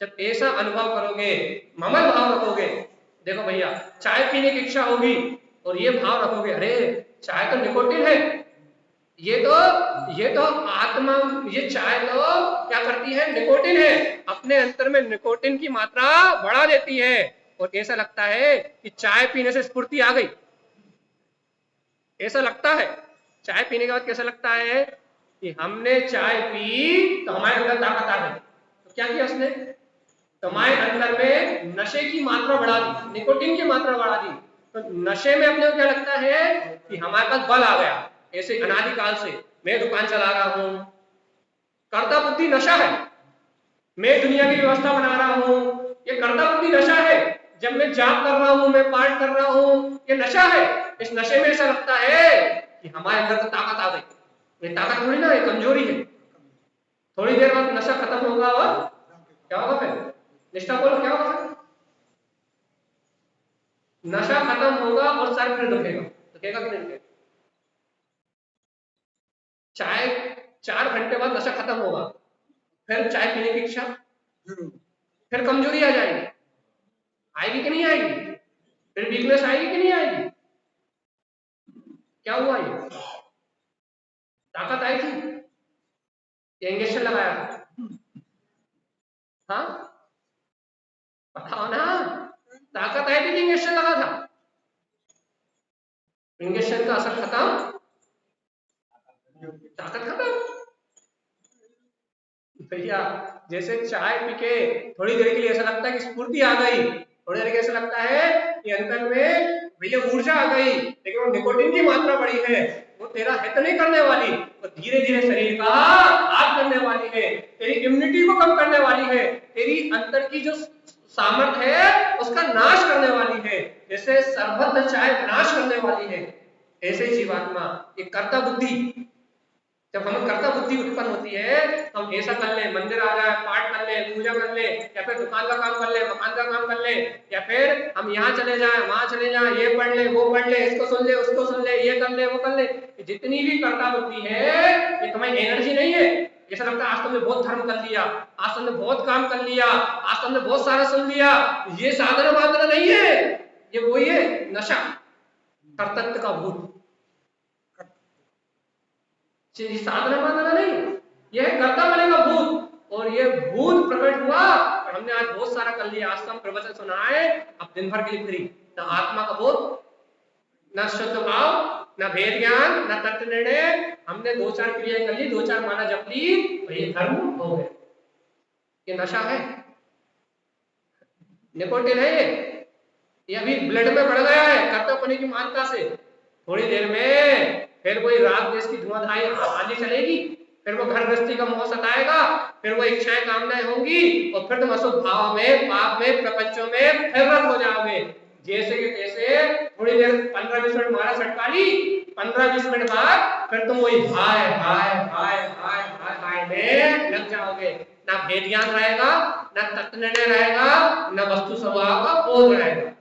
जब ऐसा अनुभव करोगे, ममल भाव रखोगे, देखो भैया चाय पीने की इच्छा होगी और ये भाव रखोगे, अरे चाय तो निकोटिन है, ये तो आत्मा, ये चाय तो क्या करती है? निकोटिन है, अपने अंतर में निकोटिन की मात्रा बढ़ा देती है। और ऐसा लगता है कि चाय पीने से स्फूर्ति आ गई, ऐसा लगता है। चाय पीने के बाद कैसा लगता है कि हमने चाय पी तो हमारे अंदर ताकत आ गई। तो क्या किया उसने? तुम्हारे अंदर में नशे की मात्रा बढ़ा दी, निकोटिन की मात्रा बढ़ा दी। तो नशे में अपने को क्या लगता है कि हमारे पास बल आ गया। ऐसे अनादि काल से मैं दुकान चला रहा हूं, कर्ता बुद्धि नशा है, मैं दुनिया की व्यवस्था बना रहा हूं, ये कर्ता बुद्धि नशा है। जब मैं जाप कर रहा हूं, मैं पाठ कर रहा हूं, ये नशा है। इस नशे में ऐसा लगता है कि हमारे अंदर तो ताकत आ गई। ये ताकत थोड़ी ना है, कमजोरी है। थोड़ी देर बाद नशा खत्म होगा और क्या होगा? फिर निष्ठा बोलो, क्या होगा? नशा खत्म होगा और सर फिर दुखेगा। दुखेगा कि नहीं दुखेगा? चाय 4 घंटे बाद नशा खत्म होगा, फिर चाय पीने की इच्छा, फिर कमजोरी आ जाएगी। आएगी कि नहीं आएगी? फिर वीकनेस आएगी कि नहीं आएगी? क्या हुआ ये? ताकत आई थी? ये इंजेक्शन लगाया था? हाँ, बताओ ना। ताकत आई थी कि इंजेक्शन लगा था? इंजेक्शन का असर खत्म, ताकत खत्म। भैया जैसे चाय पी के थोड़ी देर के लिए ऐसा लगता है कि स्फूर्ति आ गई, थोड़ी देर के ऐसा लगता है कि अंदर में भैया ऊर्जा आ गई, लेकिन वो निकोटीन की मात्रा बड़ी है, वो तेरा हित नहीं करने वाली, वो धीरे धीरे शरीर का हाथ करने वाली है, तेरी इम्यूनिटी को कम करने वाली है, तेरी अंदर की जो सामर्थ्य है उसका नाश करने वाली है। जैसे सर्वत्र चाय नाश करने वाली है, ऐसे ही जीवात्मा ये कर्ता बुद्धि, जब हमें कर्ता बुद्धि उत्पन्न होती है तो हम ऐसा कर ले, मंदिर आ जाए, पाठ कर ले, पूजा कर ले, या फिर दुकान का काम कर ले, मकान का काम कर ले, या फिर हम यहाँ चले जाए, वहां चले जाए, ये पढ़ ले, वो पढ़ ले, इसको सुन ले, उसको सुन ले, ये कर ले, वो कर ले। जितनी भी कर्ता बुद्धि है ये तुम्हारी एनर्जी नहीं है। ऐसा लगता है आज तुमने बहुत धर्म कर लिया, आज तुमने बहुत काम कर लिया, आज तुमने बहुत सारा सुन लिया, ये साधना मात्र नहीं है, ये वही है नशा, कर्तव्य का भूत। साधना माधना नहीं, यह कर्ता बनेगा भूत, और ये भूत प्रकट हुआ और हमने आज बहुत सारा कर लिया, आज तो हम प्रवचन सुनाए, अब दिन भर के लिए फ्री, न आत्मा का बोध, न शुद्ध भाव, न भेद ज्ञान, न तत्व निर्णय, हमने दो चार क्रियाएं कर ली, दो चार माला जप ली और ये धर्म हो गए। ये नशा है, निकोटिन है ये अभी ब्लड में बढ़ गया है कर्तव्य की मानता से। थोड़ी देर में फिर कोई रात देश की धुआंधाई आंधी चलेगी, फिर वो घर गृहस्थी का मोह सताएगा, फिर वो इच्छाएं कामनाएं होंगी और फिर तुम अशुद्ध भाव में, पाप में, प्रपंचों में फिर रत हो जाओगे। जैसे कि तैसे थोड़ी देर 15-20 मिनट मारा छटका ली, 15-20 मिनट बाद फिर तुम वही हाय हाय हाय हाय हाय हाय में लग जाओगे। ना भेद ज्ञान रहेगा, ना तत्व निर्णय रहेगा, ना वस्तु स्वभाव का बोध रहेगा,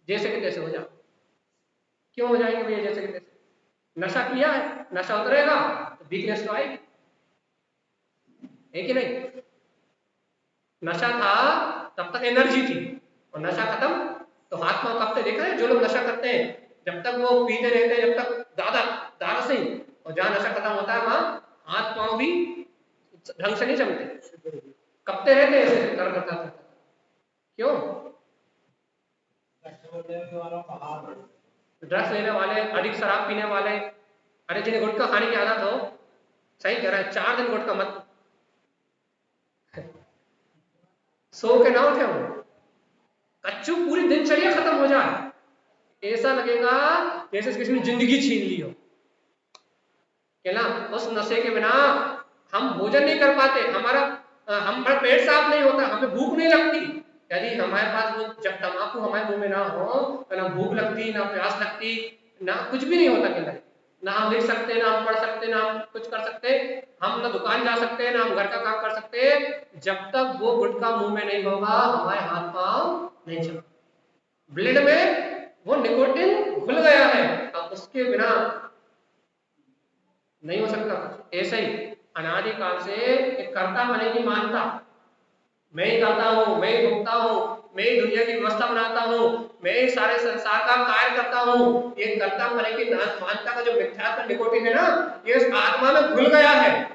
जैसे कि तैसे हो जाओ। क्यों हो जाएंगे भैया जैसे कि तैसे? नशा किया है, नशा उतरेगा तो वीकनेस तो आएगी, है कि नहीं? नशा था तब तक एनर्जी थी, और नशा खत्म तो हाथ पांव कांपते। देखा है जो लोग नशा करते हैं, जब तक वो पीते रहते हैं, जब तक दादा दादा से ही, और जहां नशा खत्म होता है वहां हाथ पांव भी ढंग से नहीं जमते, कपते रहते हैं ऐसे कर करता था। क्यों? ड्रग्स लेने वाले, अधिक शराब पीने वाले, अरे जिन्हें गुटखा खाने की आदत हो, सही कह रहा है, 4 दिन गुटखा मत सो के ना उठे हो, कच्चू पूरी दिनचर्या खत्म हो जाए, ऐसा लगेगा जैसे किसी ने जिंदगी छीन ली हो। क्या ना, उस नशे के बिना हम भोजन नहीं कर पाते, हमारा पेट साफ नहीं होता, हमें भूख नहीं लगती। यदि हमारे पास वो जब तंबाकू हमारे मुंह में ना हो तो ना भूख लगती, ना प्यास लगती, ना कुछ भी नहीं होता के ना हम लिख सकते, ना हम पढ़ सकते, ना हम कुछ कर सकते, हम ना दुकान जा सकते, ना हम घर का काम कर सकते। जब तक वो गुटखा मुंह में नहीं होगा हमारे हाथ पांव नहीं चलते। ब्लड में वो निकोटिन घुल गया है, अब उसके बिना नहीं हो सकता कुछ। ऐसे ही अनादिकाल से एक कर्ता बने की मानता, मैं ही करता हूँ, मैं ही भुगता हूँ, मैं ही दुनिया की व्यवस्था बनाता हूँ, मैं ही सारे संसार का कार्य करता हूँ, ये कर्ता बने की मानता का जो मिथ्यात्व निकोटिन है ना, ये उस आत्मा में घुल गया है।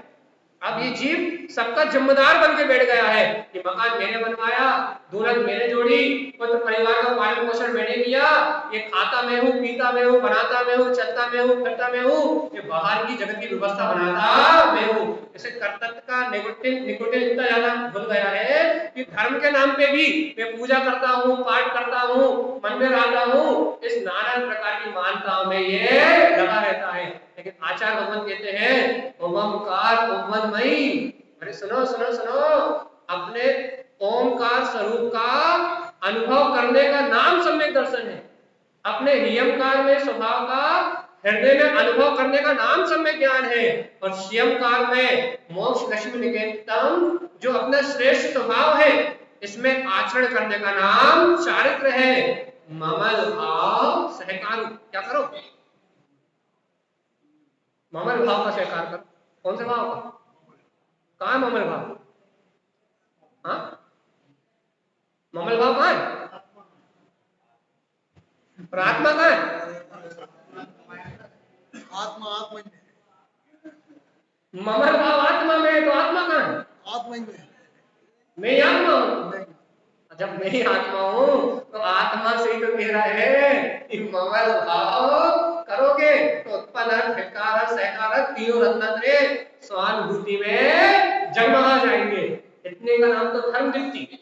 अब ये जीव सबका जिम्मेदार बन के बैठ गया है कि मकान मैंने बनवाया, दुल्हन मैंने जोड़ी, पुत्र परिवार का पालन पोषण मैंने किया, ये खाता मैं हूँ, पीता मैं हूँ, बनाता मैं हूँ, चलता मैं हूँ, फिरता मैं हूँ, ये बाहर की जगत की व्यवस्था बनाता मैं हूँ। इसे कर्तव्य का निकोटिन इतना ज्यादा घुल गया है कि धर्म के नाम पे भी मैं पूजा करता हूँ, पाठ करता हूँ, मंदिर आता हूँ, इस नाना प्रकार की मान्यताओं में ये लगा रहता है। लेकिन आचार्य भगवान कहते हैं ओमकार ओममयी, अरे सुनो सुनो सुनो, अपने ओमकार स्वरूप का अनुभव करने का नाम सम्यक दर्शन है, अपने नियमकार में स्वभाव का हृदय में अनुभव करने का नाम सम्यक ज्ञान है, और स्वयंकार में मोक्ष लक्ष्मी निकेतन जो अपना श्रेष्ठ स्वभाव है, इसमें आचरण करने का नाम चारित्र है। ममल भाव सहकार, क्या करो? ममल भाव का सहकार करो। कौन से भाव का? कहाँ है ममल भाव? हाँ, ममल भाव कहाँ है? और आत्मा कहाँ है? आत्मा आत्मा ही में, ममल भाव आत्मा में है, तो आत्मा कहाँ है? आत्मा ही में, मैं ही आत्मा हूँ। नहीं, जब मैं ही आत्मा हूँ तो आत्मा से ही तो कह रहा है कि ममल भाव करोगे तो उत्पन्न विकार सहकार तीनों रत्नत्रय स्वानुभूति में जगमगा जाएंगे। इतने का नाम तो धर्म दीप्ति।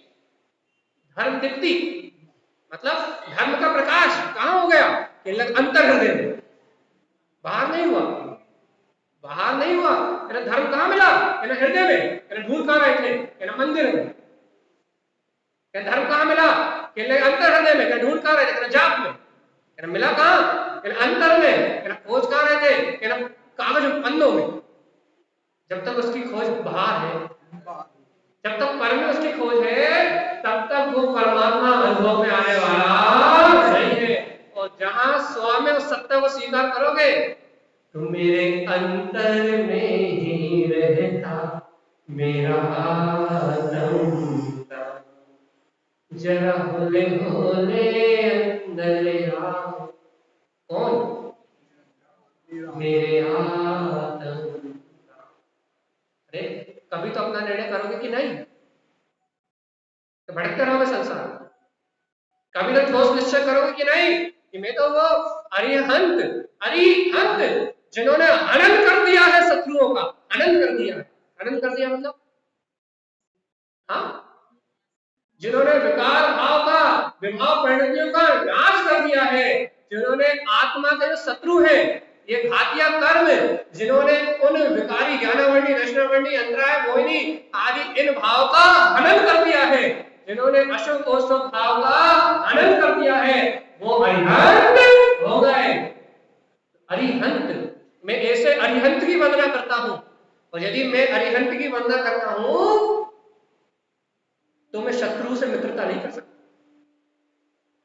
धर्म दीप्ति मतलब धर्म का प्रकाश कहाँ हो गया? केवल अंतर हृदय में, बाहर नहीं हुआ। बाहर नहीं हुआ। धर्म कहाँ मिला? हृदय में। ढूंढ कहाँ रहे थे? मंदिर में। धर्म कहाँ मिला? अंतर हृदय में। ढूंढ कहाँ रहे थे? जाप में। मिला कहाँ? अंतर में। खोज कहाँ रहे थे? कागज पन्नों में। जब तक उसकी खोज बाहर है, जब तक पर में उसकी खोज है, तब तक वो परमात्मा अनुभव में आने वाला नहीं है। और जहां स्व में उस सत्ता को स्वीकार करोगे तो मेरे अंतर में ही रहता मेरा आत्म, जरा होले होले अंदर आओ। कौन? मेरे आत्म। अरे कभी तो अपना निर्णय करोगे कि नहीं? तो भटकते रहोगे संसार। कभी तो ठोस निश्चय करोगे कि नहीं कि मैं तो वो अरिहंत जिन्होंने हनन कर दिया है शत्रुओं का। हनन कर दिया है। हनन कर दिया मतलब हाँ, जिन्होंने विकार भाव का, विभाव परिणतियों का नाश कर दिया है, जिन्होंने आत्मा के जो शत्रु है, ये घातिया कर्म, जिन्होंने उन विकारी ज्ञानावर्णी, दर्शनावर्णी, अंतराय, मोहिनी आदि इन भाव का हनन कर दिया है, जिन्होंने अशुभ कौशुभ भाव का हनन कर दिया है, वो अरिहंत हो गए। अरिहंत, मैं ऐसे अरिहंत की वंदना करता हूं। और यदि मैं अरिहंत की वंदना करता हूं तो मैं शत्रु से मित्रता नहीं कर सकता।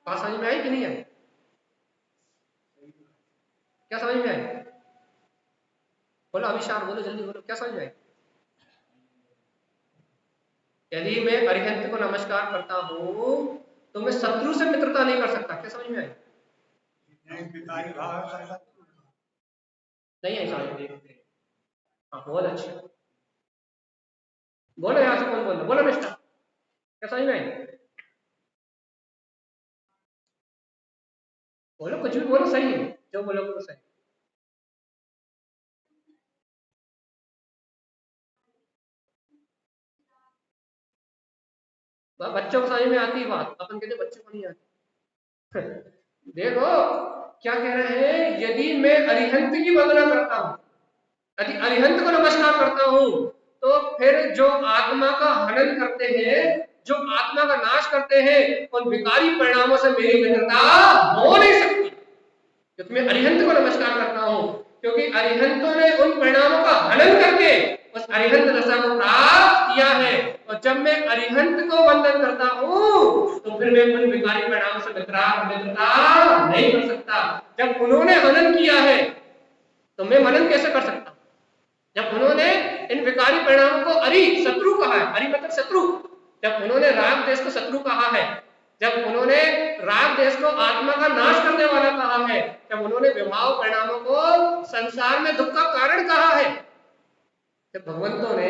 बात समझ में आई कि नहीं आई? क्या समझ में आई? बोलो अभिशार, बोलो जल्दी बोलो, क्या समझ में आई? यदि मैं अरिहंत को नमस्कार करता हूं तो मैं शत्रु से मित्रता नहीं कर सकता। क्या समझ में आई? नहीं आई समझ में? हाँ बहुत अच्छा। बोलो यहां से कौन बोल रहा? बोलो मिस्टर, क्या समझ में आई? बोलो, कुछ भी बोलो, सही है जो बोलो वो सही। बच्चों को समझ में आती है बात, अपन कहते बच्चों को नहीं आती। देखो क्या कह रहे हैं, यदि मैं अरिहंत की वंदना करता हूं, यदि अरिहंत को नमस्कार करता हूं, तो फिर जो आत्मा का हनन करते हैं, जो आत्मा का नाश करते हैं, उन विकारी परिणामों से मेरी मित्रता हो नहीं सकती, क्योंकि मैं अरिहंत को नमस्कार करता हूं। क्योंकि अरिहंतों ने उन परिणामों का हनन करके उस अरिहंत दशा को प्राप्त किया है। और जब मैं अरिहंत को वंदन करता हूं तो फिर मैं उन विकारी परिणामों से मित्रता नहीं कर सकता। जब उन्होंने हनन किया है तो मैं मनन कैसे कर सकता हूं? जब उन्होंने इन विकारी परिणामों को शत्रु कहा है, अरि मतलब शत्रु, जब उन्होंने राग देश को शत्रु कहा है, जब उन्होंने राग देश को आत्मा का नाश करने वाला कहा है, जब उन्होंने विभाव परिणामों को संसार में दुख का कारण कहा है, जब भगवंतों ने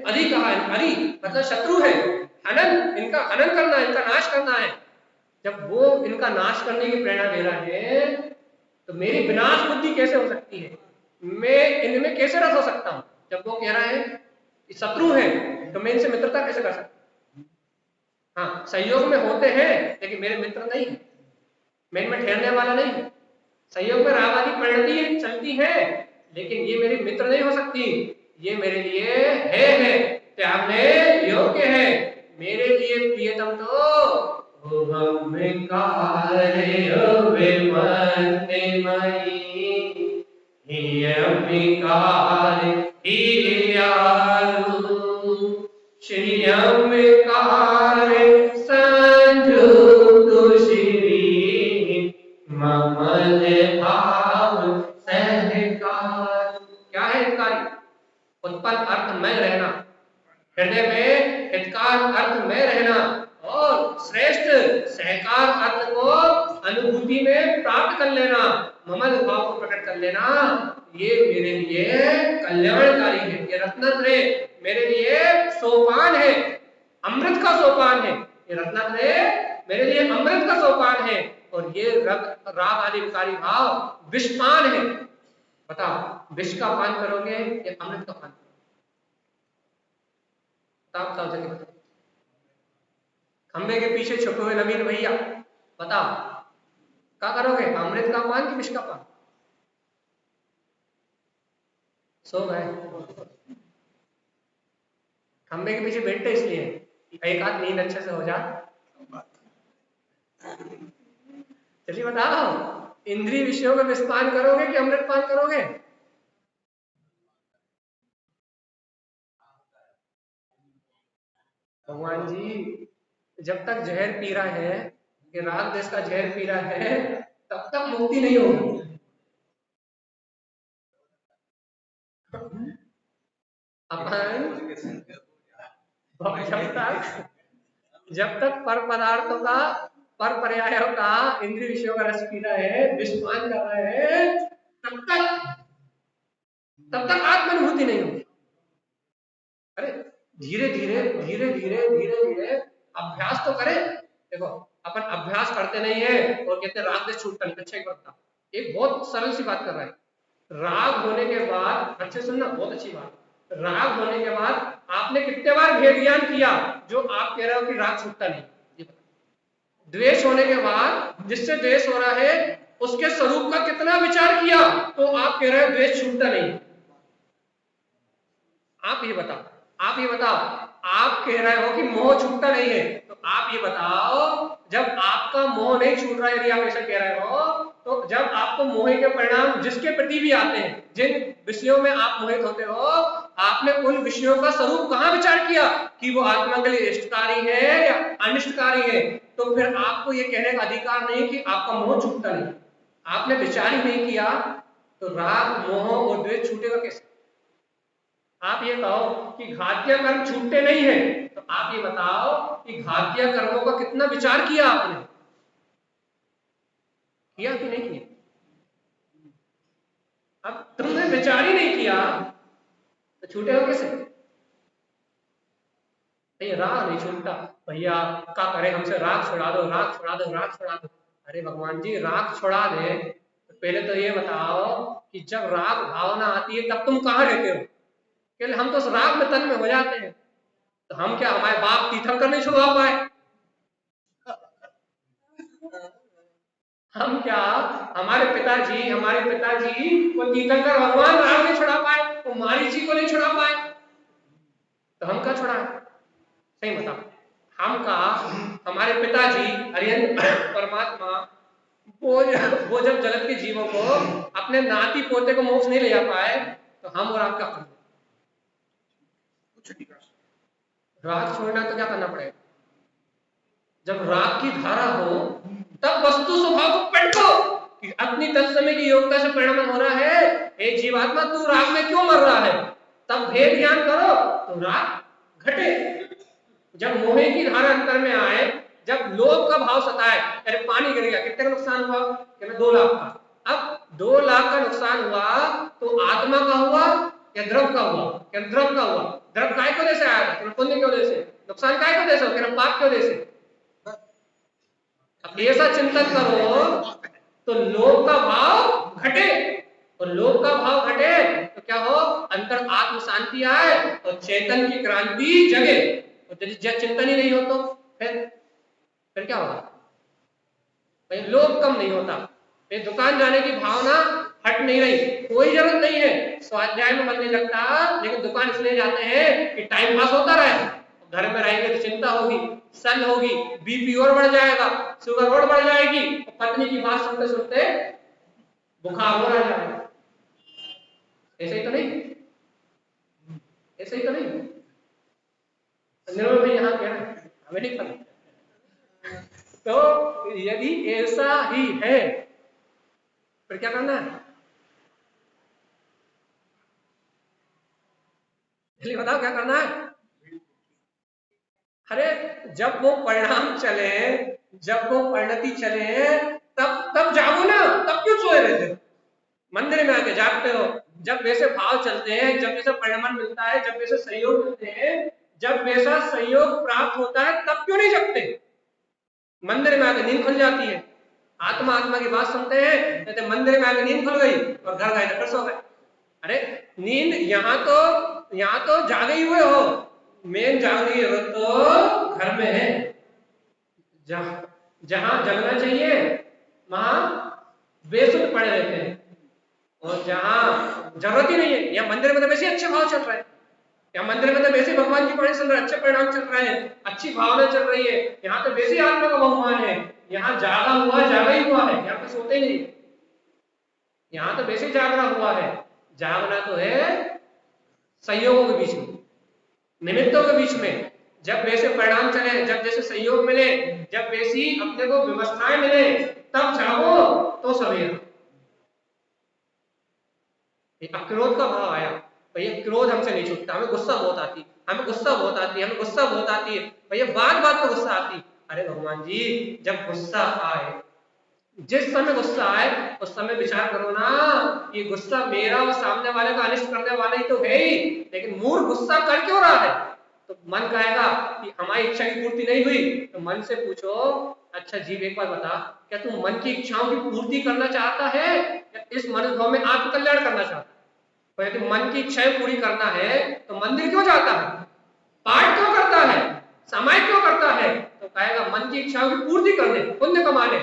अरि कहा है, अरि मतलब शत्रु है, हनन, इनका हनन करना, इनका नाश करना है, जब वो इनका नाश करने की प्रेरणा दे रहा है तो मेरी विनाश बुद्धि कैसे हो सकती है? मैं इनमें कैसे रस हो सकता हूं? जब वो कह रहा है कि शत्रु है तो मैं इनसे मित्रता कैसे कर सकता हूं? हाँ, सहयोग में होते हैं लेकिन मेरे मित्र नहीं है, मैं इनमें ठहरने वाला नहीं हूं। सहयोग में रागादि परिणति चलती है लेकिन ये मेरी मित्र नहीं हो सकती, ये मेरे लिए है त्यागने योग्य है। मेरे लिए प्रियतम तो ममल भाव सहकार। क्या है हितकारी? उत्पन्न अर्थ में रहना, हृदय में हितकार अर्थ में रहना और श्रेष्ठ सहकार अर्थ को अनुभूति में प्राप्त कर लेना, ममल भाव को प्रकट कर लेना, ये मेरे लिए कल्याणकारी है। ये रत्नत्रय मेरे लिए सोपान है, अमृत का सोपान है। ये रत्नत्रय मेरे लिए अमृत का सोपान है, और ये राग आदि विकारी भाव विषपान है। बताओ, विष का पान करोगे या अमृत का पान? बताओ जल्दी बताओ। खंबे के पीछे छुपे हुए नवीन भैया, बताओ क्या करोगे, अमृत का पान कि विष का पान? सो गए। खंबे के पीछे बैठते इसलिए एक आध नींद अच्छे से हो जाए। चलिए बताओ, इंद्रिय विषयों में विषपान करोगे कि अमृत पान करोगे? भगवान जी जब तक जहर पी रहा है, कि राग देश का जहर पी रहा है, तब तक मुक्ति नहीं होगी। अपन जब तक पर पदार्थों का, पर पर्यायों का, इंद्रिय विषयों का रस पी रहा है, विषपान कर रहा है, तब तक आत्मानुभूति नहीं होगी। अरे धीरे धीरे धीरे धीरे धीरे धीरे अभ्यास तो करें। देखो अपन अभ्यास करते नहीं है और कहते राग देश छूटता नहीं। अच्छा एक बात, एक बहुत सरल सी बात कर रहा है। राग होने के बाद, अच्छे सुनना, बहुत अच्छी बात, राग होने के बाद आपने कितने बार भेद ज्ञान किया जो आप कह रहे हो कि राग छूटता नहीं? द्वेष होने के बाद, जिससे द्वेष हो रहा है उसके स्वरूप का कितना विचार किया तो आप कह रहे हो द्वेष छूटता नहीं? आप ये बताओ, आप ये बताओ, आप कह रहे हो कि मोह छूटता नहीं है, तो आप ये बताओ जब आपका मोह नहीं छूट रहा है, यदि आप ऐसा कह रहे हो, तो जब आपको मोह के परिणाम जिसके प्रति भी आते हैं, जिन विषयों में आप मोहित होते हो, आपने उन विषयों का स्वरूप कहां विचार किया कि वो आत्मा के लिए इष्टकारी है या अनिष्टकारी है? तो फिर आपको ये कहने का अधिकार नहीं कि आपका मोह छूटता नहीं। आपने विचार ही नहीं किया तो राग, मोह और द्वेष छूटेगा कैसे? आप ये कहो कि घातीय कर्म छूटते नहीं है, तो आप ये बताओ कि घातीय कर्मों का कितना विचार किया आपने? किया कि नहीं किया? अब तुमने विचार ही नहीं किया तो छूटेगा कैसे? नहीं, राग नहीं छूटता। भैया क्या करें, हमसे राग छुड़ा दो, राग छुड़ा दो, राग छुड़ा दो। अरे भगवान जी, राग छुड़ा दे तो पहले तो ये बताओ कि जब राग भावना आती है तब तुम कहाँ रहते हो? क्योंकि हम तो राग में तन में हो जाते हैं, तो हम क्या, हमारे बाप तीर्थंकर नहीं छुड़वा पाए? हम क्या, हमारे पिताजी वो तीर्थंकर भगवान राग नहीं छुड़ा पाए, वो मारीची को नहीं छुड़ा पाए, तो हम क्या छुड़ाए? सही बताओ, हम का, हमारे पिताजी हरिहर परमात्मा वो जब जगत के जीवों को, अपने नाती पोते को मोक्ष नहीं ले जा पाए, तो हम और आप क्या करें? राग छोड़ना तो क्या करना पड़ेगा? जब राग की धारा हो तब वस्तु स्वभाव को पलटो कि अपनी तत्समय की योग्यता से परिणाम हो रहा है, हे जीवात्मा तू राग में क्यों मर रहा है? तब भेद ज्ञान करो तो राग घटे। जब मोहे की धारा अंतर में आए, जब लोभ का भाव सताए, अरे पानी गिर गया, कितने का नुकसान हुआ? कहना 2 लाख का। अब 2 लाख का नुकसान हुआ तो आत्मा का हुआ या द्रव का हुआ? क्या द्रव का हुआ? द्रव काय को वजह से आया था? पुण्य की वजह से। नुकसान काय को वजह से? कहना पाप की वजह से। अब ऐसा चिंतन करो तो लोभ का भाव घटे, और लोभ का भाव घटे तो क्या हो? अंतर आत्म शांति आए और चेतन की क्रांति जगे। और जब चिंतन ही नहीं हो तो फिर क्या होगा? भाई लोभ कम नहीं होता, फिर दुकान जाने की भावना हट नहीं रही, कोई जरूरत नहीं है, स्वाध्याय में मन नहीं लगता, लेकिन दुकान इसलिए जाते हैं कि टाइम पास होता रहे। घर में रहेंगे तो चिंता होगी, सन होगी, बीपी और बढ़ जाएगा, शुगर और बढ़ जाएगी, पत्नी की बात सुनते सुनते बुखार और आ जाएगा। ऐसे ही तो नहीं, ऐसे ही तो नहीं। निर्मल भाई यहाँ कह रहे हैं, हमें नहीं पता। तो यदि ऐसा ही है फिर क्या करना है? जल्दी बताओ क्या करना है? अरे जब वो परिणाम चले, जब वो परिणति चले, तब जागो ना, तब क्यों सोए रहते हो? मंदिर में आके जागते हो। जब वैसे भाव चलते हैं, जब वैसा परिणाम मिलता है, जब वैसे सहयोग मिलते हैं, जब वैसा सहयोग प्राप्त होता है, तब क्यों नहीं जगते? मंदिर में आके नींद खुल जाती है, आत्मा आत्मा की बात सुनते हैं, कहते मंदिर में आके नींद खुल गई और घर गए तो फिर सो गए। अरे नींद यहाँ तो जागे ही हुए हो, मेन जागने की जरूरत तो घर में है। जहां जगना चाहिए वहां बेसुध पड़े रहते हैं, और जहां जरूरत ही नहीं है, या मंदिर में तो वैसे अच्छे भाव चल रहे हैं, या मंदिर में तो वैसे भगवान की पढ़ाई चल रहा है, अच्छे परिणाम चल रहे हैं, अच्छी भावना चल रही है, यहाँ तो वैसे आत्मा का बहुमान है, यहाँ जागा ही हुआ है, यहाँ पे सोते नहीं, यहाँ तो वैसे जागना हुआ है। जागना तो है सहयोगों के बीच में, निमित्तों के बीच में, जब वैसे परिणाम चले, जब जैसे सहयोग मिले, जब वैसी अपने को व्यवस्थाएं मिले, तब जागो तो सवेरा। क्रोध का भाव आया, भैया क्रोध हमसे नहीं छूटता, हमें गुस्सा बहुत आती है, हमें गुस्सा बहुत आती है भैया, बात बात में गुस्सा आती। अरे भगवान जी, जब गुस्सा आए, जिस समय गुस्सा आए उस समय विचार करो ना, ये गुस्सा मेरा और सामने वाले का अनिष्ट करने वाला ही तो है ही, लेकिन मूर्ख गुस्सा कर क्यों रहा है? तो मन कहेगा कि हमारी इच्छा की पूर्ति नहीं हुई, तो मन से पूछो, अच्छा जीव एक बार बता, क्या तू मन की इच्छाओं की पूर्ति करना चाहता है या इस मनुष्य भाव में आत्मकल्याण करना चाहता है? तो यदि मन की इच्छाएं पूरी करना है तो मंदिर क्यों जाता है, पाठ क्यों करता है, समय क्यों करता है? तो कहेगा मन की इच्छाओं की पूर्ति करने, पुण्य कमाने।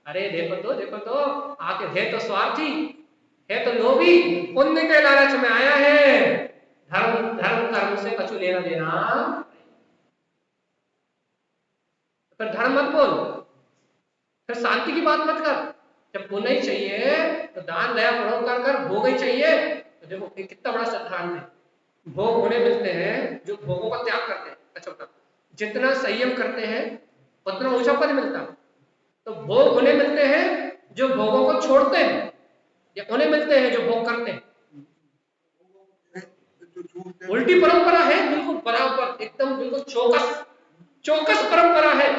अरे देखो तो आके है तो स्वार्थी, है तो लोभी, पुण्य के लालच में आया है, धर्म कर्म से कछु लेना देना। फिर धर्म मत बोल, फिर शांति की बात मत कर। जब पुण्य ही चाहिए तो दान दया परोपकार कर, भोग ही चाहिए तो देखो कितना बड़ा सिद्धांत है, भोग उन्हें मिलते हैं जो भोगों का त्याग करते हैं। अच्छा बता, जितना संयम करते हैं उतना ऊंचा पद मिलता है, तो भोग उन्हें मिलते हैं जो भोगों को छोड़ते हैं, या उन्हें मिलते हैं जो भोग करते हैं? उल्टी परंपरा है, बिल्कुल बराबर, एकदम बिल्कुल चौकस परंपरा है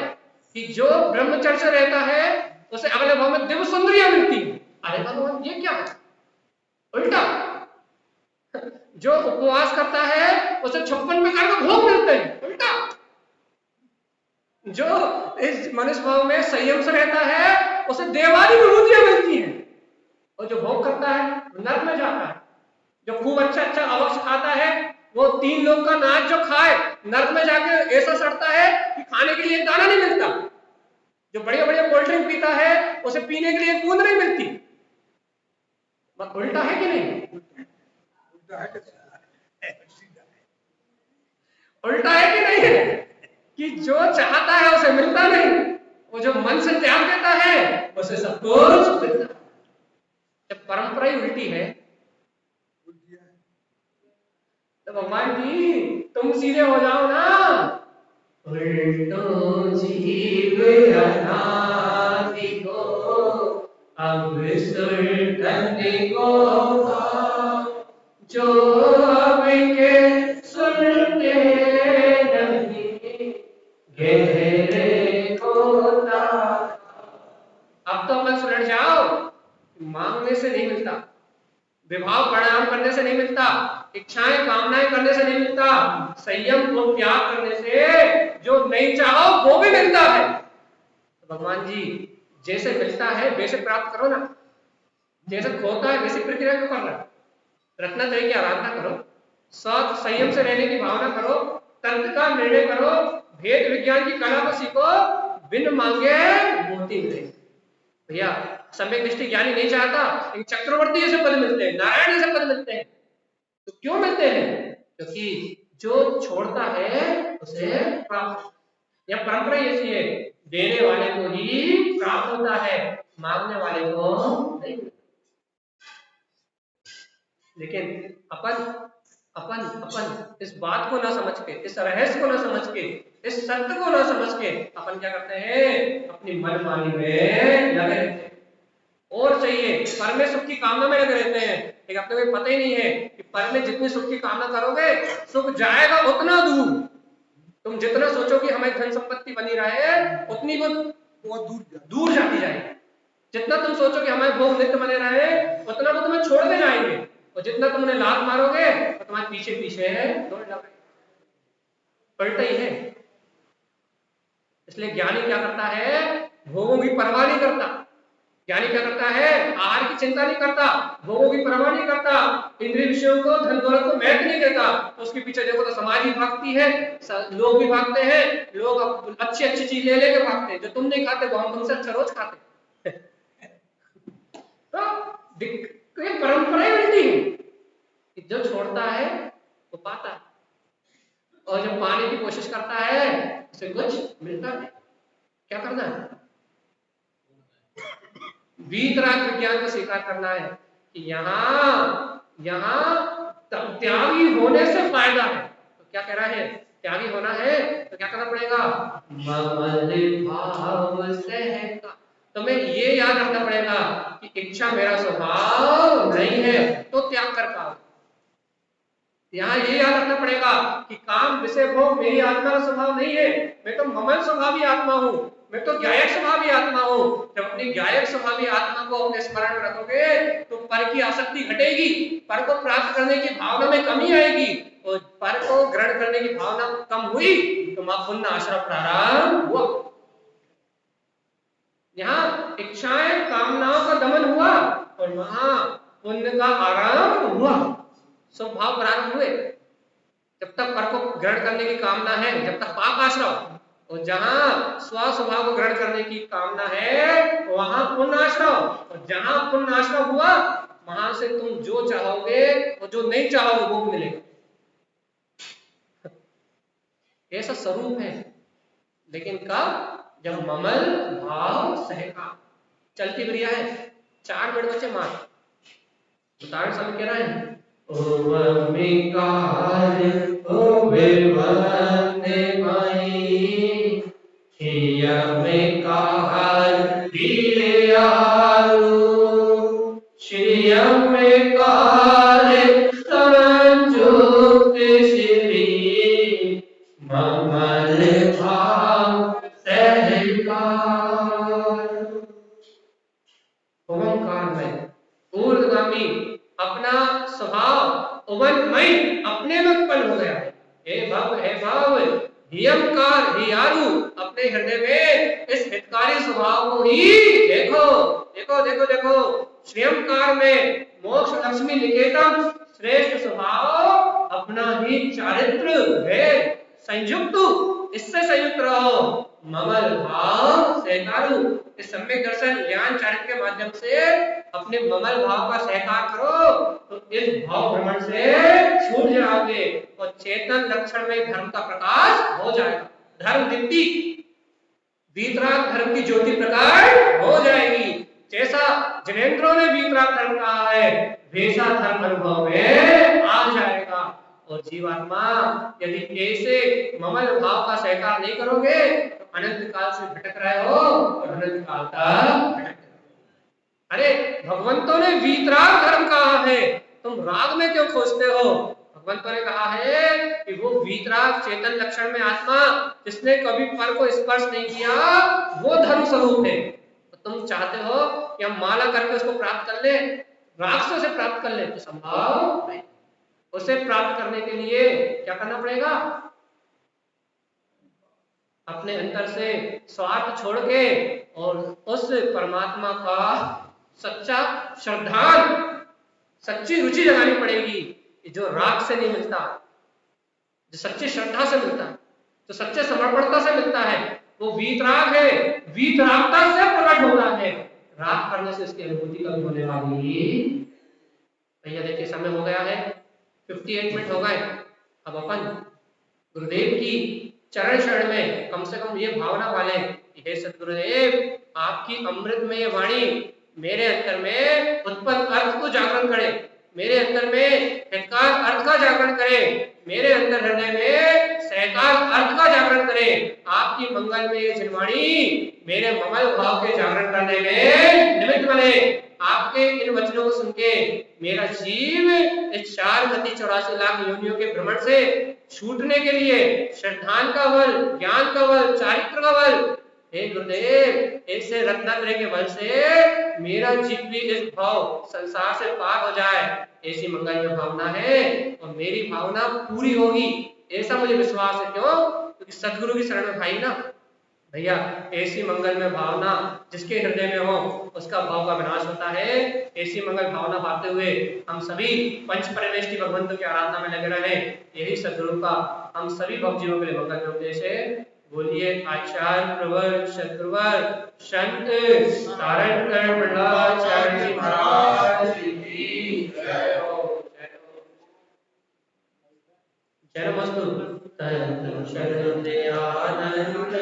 कि जो ब्रह्मचर्य से रहता है उसे अगले भाव में दिव्य सुंदरियां मिलती है। अरे भगवान, ये क्या है? उल्टा। जो उपवास करता है उसे 56 प्रकार के भोग मिलते हैं, उल्टा। जो इस मनुष्य भाव में संयम से रहता है उसे देवादी विभूतियां मिलती हैं, और जो भोग करता है नरक में जाता है। जो खूब अच्छा अवक्ष खाता है वो 3 लोग का नाच जो खाए, नरक में जाके ऐसा सड़ता है कि खाने के लिए दाना नहीं मिलता। जो बढ़िया बढ़िया कोल्ड ड्रिंक पीता है उसे पीने के लिए बूंद नहीं मिलती। मत उल्टा है कि नहीं? उल्टा है कि नहीं है कि जो चाहता है उसे मिलता नहीं, वो जो मन से त्याग देता है उसे सब कुछ मिलता है। जब परंपरा ही उल्टी है तो भगवान जी तुम सीधे हो जाओ ना। उल्टो जीव अनादि को अब सुल्तान को जो अब के सुनते नहीं गहरे होता। अब तो अपन सुलझ जाओ, मांगने से नहीं मिलता, विभाव प्राणायाम करने से नहीं मिलता, इच्छाएं कामनाएं करने से नहीं मिलता, संयम को त्याग करने से जो नहीं चाहो वो भी मिलता है। तो भगवान जी जैसे मिलता है वैसे प्राप्त करो ना, जैसे खोता है वैसी प्रक्रिया क्यों कर रहा है? रत्ना त्रय की आराधना करो, सत संयम से रहने की भावना करो, तंत्र का निर्णय करो, भेद विज्ञान की कला को सीखो, बिन मांगे मोती मिले। भैया सम्यक दृष्टि ज्ञानी नहीं चाहता, लेकिन चक्रवर्ती जैसे पद मिलते हैं, नारायण जैसे पद मिलते हैं। तो क्यों मिलते हैं? क्योंकि जो छोड़ता है उसे प्राप्त, या परंपरा ऐसी है, देने वाले को ही प्राप्त होता है, मांगने वाले को नहीं। लेकिन अपन अपन अपन इस बात को ना समझ के, इस रहस्य को ना समझ के, इस सत्य को ना समझ के अपन क्या करते हैं? अपनी मनमानी में लगे रहते हैं, और चाहिए पर में सुख की कामना में लगे रहते हैं, लेकिन अपने को पता ही नहीं है कि पर में जितनी सुख की कामना करोगे सुख जाएगा उतना दूर। तुम जितना सोचो कि हमें धन संपत्ति बनी रहे उतनी वो दूर जाती जाएगी। जितना तुम सोचो कि हमारे भोग नित्य बने रहे, उतना वो तुम्हें छोड़ के जाएंगे, और जितना तुम उन्हें लात मारोगे तो तुम्हारे पीछे पीछे दौड़ जाओगे। पलटा ही है। इसलिए ज्ञानी क्या करता है, भोगों की परवाह नहीं करता। ज्ञानी क्या करता है, आहार की चिंता नहीं करता, भोगों की परवाह नहीं करता, इंद्रिय विषयों को, धन दौलत को महत्व नहीं देता। तो उसके पीछे देखो तो समाज भी भागती है, लोग भी भागते हैं, लोग अच्छी अच्छी चीज ले लेके भागते हैं, जो तुम नहीं खाते वो हम तुमसे अच्छा रोज खाते। तो ये परंपरा ही मिलती है कि जो छोड़ता है वो पाता है, और जब पाने की कोशिश करता है उसे कुछ मिलता नहीं। क्या करना है, वीतराग विज्ञान को स्वीकार करना है कि यहाँ त्यागी होने से फायदा है। तो क्या कह रहा है, त्यागी होना है तो क्या करना पड़ेगा, ममल भाव सहका। तुम्हें ये याद रखना पड़ेगा कि इच्छा मेरा स्वभाव नहीं है तो त्याग कर पाओ। यहाँ ये याद रखना पड़ेगा कि काम विषय भोग मेरी आत्मा का स्वभाव नहीं है, मैं तो ममल स्वभावी आत्मा हूँ, मैं तो ज्ञायक स्वभावी आत्मा हूँ। जब अपनी ज्ञायक स्वभावी आत्मा को अपने स्मरण में रखोगे तो पर की आसक्ति घटेगी, पर को प्राप्त करने की भावना में कमी आएगी, और पर को ग्रहण करने की भावना कम हुई तो मां पुण्य आश्रम प्रारंभ हुआ। यहाँ इच्छाएं कामनाओं का दमन हुआ और वहां पुण्य का आरंभ हुआ, स्वभाव प्रारंभ हुए। जब तक पर को ग्रहण करने की कामना है, जब तक पाप आश्रम, और जहां स्वभाव को ग्रहण करने की कामना है वहां पुण्य आश्रम, और जहां पुण्य आश्रम हुआ वहां से तुम जो चाहोगे और जो नहीं चाहोगे वो भी मिलेगा। ऐसा स्वरूप है। लेकिन कब, जब ममल भाव सहका। चलती क्रिया है, 4 मिनट बचे मात्र। उदाहरण समझ कह रहा है, ओंकार में ऊर्ध्वगामी अपना स्वभाव उमनमय अपने में उत्पन्न हो गया है। हे भाव हियमकार हियारू, अपने हृदय में इस हितकारी स्वभाव को ही देखो। देखो देखो देखो, श्रेयमकार में मोक्ष लक्ष्मी निकेतन श्रेष्ठ स्वभाव अपना ही चारित्र है। संयुक्त, इससे संयुक्त रहो। ममल भाव सहकारु, इस सम्यक दर्शन ज्ञान चारित्र के माध्यम से अपने ममल भाव का सहकार करो तो इस भाव भ्रमण से छूट जाओगे और चेतन लक्षण में धर्म का प्रकाश हो जाएगा। धर्म दीप्ति, वीतराग धर्म की ज्योति प्रकाश हो जाएगी। जैसा जिनेंद्रों ने वीतराग धर्म कहा है वैसा धर्म अनुभव में आ जाएगा। और जीवात्मा यदि ऐसे ममल भाव का सहकार नहीं करोगे तो अनंत काल से भटक रहे हो और अनंत काल तक भटक। अरे भगवंतों ने वीतराग धर्म कहा है, तुम राग में क्यों खोजते हो? भगवंतों ने कहा है कि वो वीतराग चेतन लक्षण में आत्मा जिसने कभी पर को स्पर्श नहीं किया वो धर्म स्वरूप है। तो तुम चाहते हो कि हम माला करके उसको प्राप्त कर ले, राग से प्राप्त कर ले, तो संभव नहीं। उसे प्राप्त करने के लिए क्या करना पड़ेगा? अपने अंतर से स्वार्थ छोड़ के और उस परमात्मा का सच्चा श्रद्धान, सच्ची रुचि लगानी पड़ेगी जो राग से नहीं मिलता, जो सच्ची श्रद्धा से मिलता है, जो सच्चे समर्पणता से मिलता है, वो वीतराग है। वीतरागता से प्रकट होना है, राग करने से इसकी अनुभूति कभी होने वाली। भैया देखिए समय हो गया है, 58 मिनट हो गए। अब अपन गुरुदेव की चरण शरण में कम से कम ये भावना पाले कि हे सद्गुरुदेव, आपकी अमृतमय वाणी मेरे अंतर में उत्पन्न अर्थ को जागरण करे, मेरे अंतर में हितकार अर्थ का जागरण करे, मेरे अंतर हृदय में सहकार अर्थ का जागरण करे। आपकी मंगल में ये जिनवाणी मेरे ममल भाव के जागरण करने में निमित्त बने। आपके इन वचनों को सुन के मेरा जीव इस 4,84 लाख योनियों के भ्रमण से छूटने के लिए श्रद्धान का बल, ज्ञान का बल, चारित्र का बल हे गुरुदेव ऐसे रत्नात्रय के बल से मेरा जीव भी इस भाव संसार से पार हो जाए, ऐसी मंगल की भावना है और मेरी भावना पूरी होगी, ऐसा मुझे विश्वास है। क्यों? क्योंकि सदगुरु की शरण में भाई ना भैया, ऐसी मंगल में भावना जिसके हृदय में हो उसका भाव का विनाश होता है। ऐसी मंगल भावना पाते हुए हम सभी पंच परमेष्टि भगवंतों की आराधना में लगे रहे, यही सदगुरु का हम सभी भक्तजनों के लिए मंगल के उपदेश है। बोलिए आचार्य प्रवर सदगुरुवर संत तारण प्रहलाद जी महाराज की जय हो। जय नमस्तु। शरण दयानंद